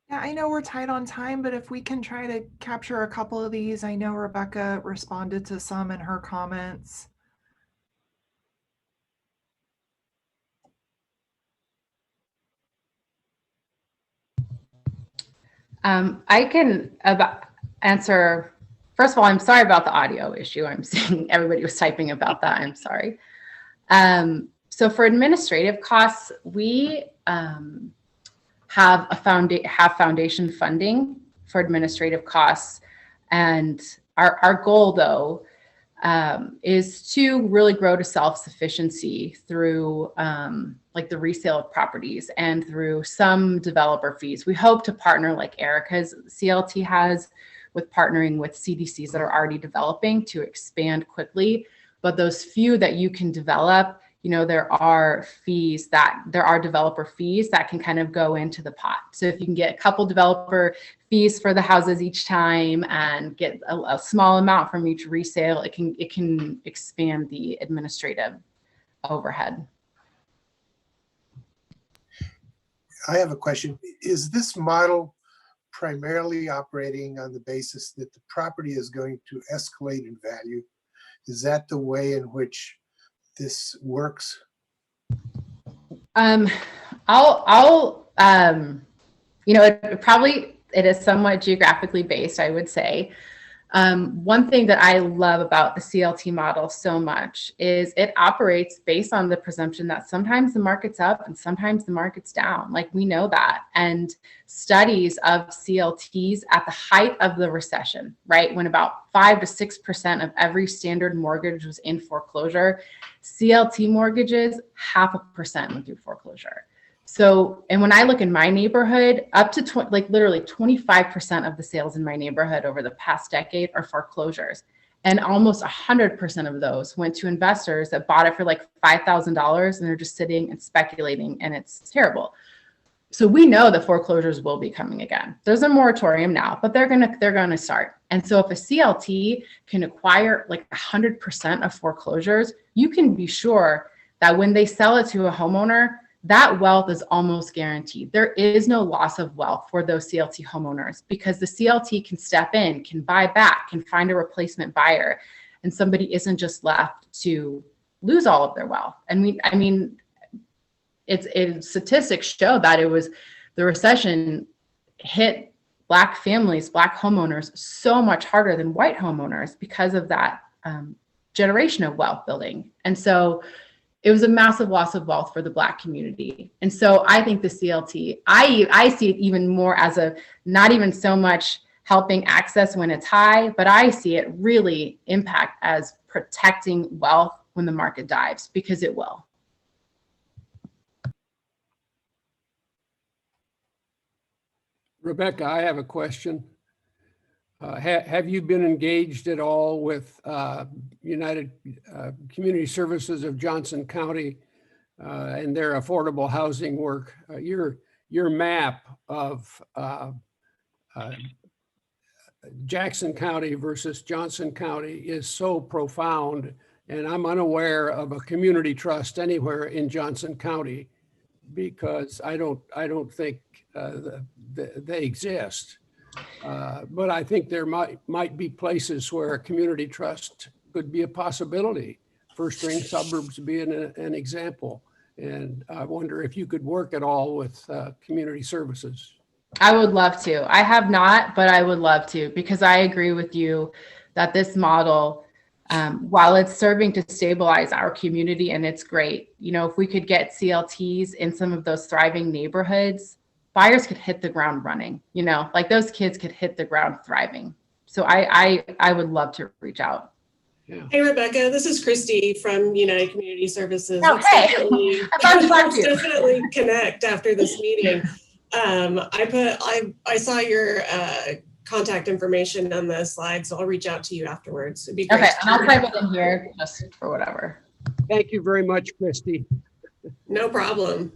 Yeah, I know we're tight on time, but if we can try to capture a couple of these. I know Rebecca responded to some in her comments. I can answer. First of all, I'm sorry about the audio issue. I'm seeing everybody was typing about that. I'm sorry. So for administrative costs, we have foundation funding for administrative costs, and our goal though is to really grow to self-sufficiency through like the resale of properties and through some developer fees. We hope to partner like Erica's CLT has, with partnering with CDCs that are already developing to expand quickly. But those few that you can develop, there are developer fees that can kind of go into the pot. So if you can get a couple developer fees for the houses each time and get a small amount from each resale, it can expand the administrative overhead. I have a question. Is this model primarily operating on the basis that the property is going to escalate in value? Is that the way in which this works? It is somewhat geographically based, I would say. One thing that I love about the CLT model so much is it operates based on the presumption that sometimes the market's up and sometimes the market's down. Like, we know that. And studies of CLTs at the height of the recession, right, when about 5 to 6% of every standard mortgage was in foreclosure, CLT mortgages, 0.5% went through foreclosure. So, and when I look in my neighborhood, up to literally 25% of the sales in my neighborhood over the past decade are foreclosures. And almost 100% of those went to investors that bought it for like $5,000 and they're just sitting and speculating, and it's terrible. So we know that foreclosures will be coming again. There's a moratorium now, but they're gonna start. And so if a CLT can acquire like 100% of foreclosures, you can be sure that when they sell it to a homeowner, that wealth is almost guaranteed. There is no loss of wealth for those CLT homeowners because the CLT can step in, can buy back, can find a replacement buyer, and somebody isn't just left to lose all of their wealth. And statistics show that the recession hit Black families, Black homeowners so much harder than white homeowners because of that generation of wealth building. And so it was a massive loss of wealth for the Black community. And so I think the CLT, I see it even more as not even so much helping access when it's high, but I see it really impact as protecting wealth when the market dives, because it will. Rebecca, I have a question. Have you been engaged at all with United Community Services of Johnson County and their affordable housing work? Your map of Jackson County versus Johnson County is so profound, and I'm unaware of a community trust anywhere in Johnson County because I don't think they exist. But I think there might be places where a community trust could be a possibility. First Ring Suburbs being an example. And I wonder if you could work at all with community services. I would love to. I have not, but I would love to, because I agree with you that this model, while it's serving to stabilize our community, and it's great, if we could get CLTs in some of those thriving neighborhoods, buyers could hit the ground running, like those kids could hit the ground thriving. So I would love to reach out. Yeah. Hey, Rebecca, this is Christy from United Community Services. Oh, Let's hey. let's definitely connect after this meeting. I saw your contact information on the slide, so I'll reach out to you afterwards. It'd be great. Okay, and I'll type it in here just for whatever. Thank you very much, Christy. No problem.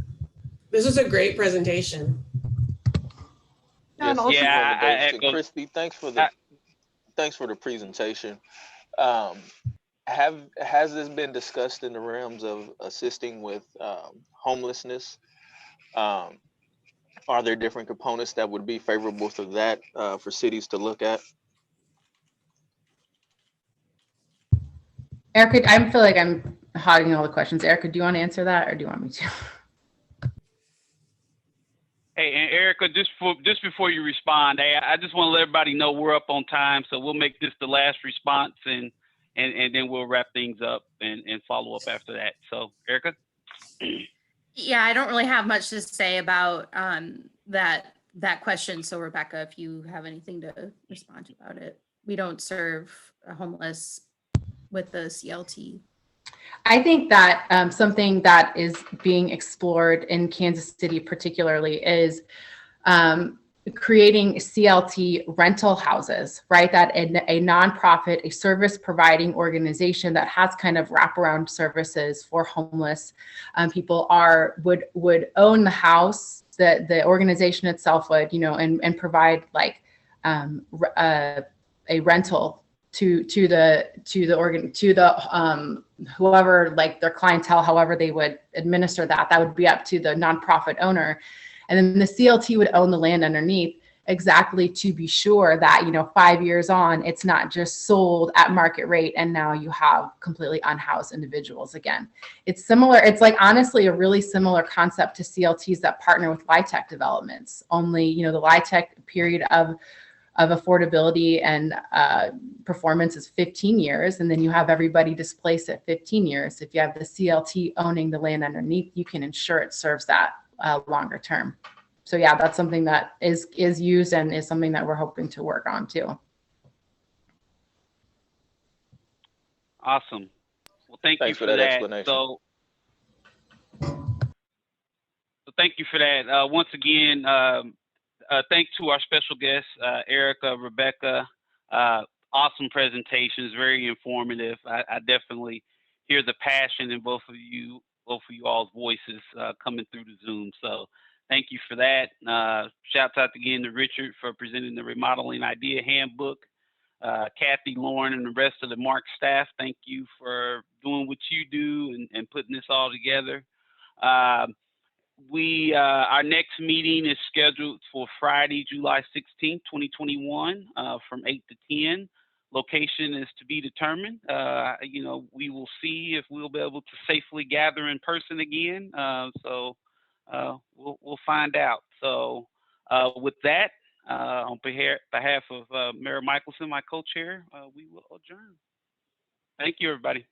This was a great presentation. Yes, yeah, I echo. Christy, thanks for the presentation. Has this been discussed in the realms of assisting with homelessness? Are there different components that would be favorable for that for cities to look at? Erica, I feel like I'm hogging all the questions. Erica, do you want to answer that, or do you want me to? Hey, and Erica, just before you respond, I just want to let everybody know we're up on time, so we'll make this the last response, and then we'll wrap things up and follow up after that. So, Erica. Yeah, I don't really have much to say about that question. So, Rebecca, if you have anything to respond to about it, we don't serve homeless with the CLT. I think that something that is being explored in Kansas City particularly is creating CLT rental houses, right? That a nonprofit, a service providing organization that has kind of wraparound services for homeless people would own the house. The organization itself would, and provide like a rental to whoever, like their clientele, however they would administer that. That would be up to the nonprofit owner. And then the CLT would own the land underneath, exactly to be sure that, 5 years on, it's not just sold at market rate and now you have completely unhoused individuals again. It's similar. It's like honestly a really similar concept to CLTs that partner with LIHTC developments. Only, the LIHTC period of affordability and performance is 15 years, and then you have everybody displaced at 15 years. If you have the CLT owning the land underneath, you can ensure it serves that longer term. So yeah, that's something that is used and is something that we're hoping to work on too. Awesome. Well, thank you for that explanation. So thank you for that. Once again, thanks to our special guests, Erica, Rebecca. Awesome presentations, very informative. I definitely hear the passion in both of you all's voices coming through the Zoom. So thank you for that. Shouts out again to Richard for presenting the Remodeling Idea Handbook. Kathy, Lauren, and the rest of the Mark staff, thank you for doing what you do and putting this all together. Our next meeting is scheduled for Friday, July 16th, 2021, from 8 to 10. Location is to be determined. We will see if we'll be able to safely gather in person again. So we'll find out. So with that, on behalf of Mayor Michelson, my co-chair, we will adjourn. Thank you, everybody.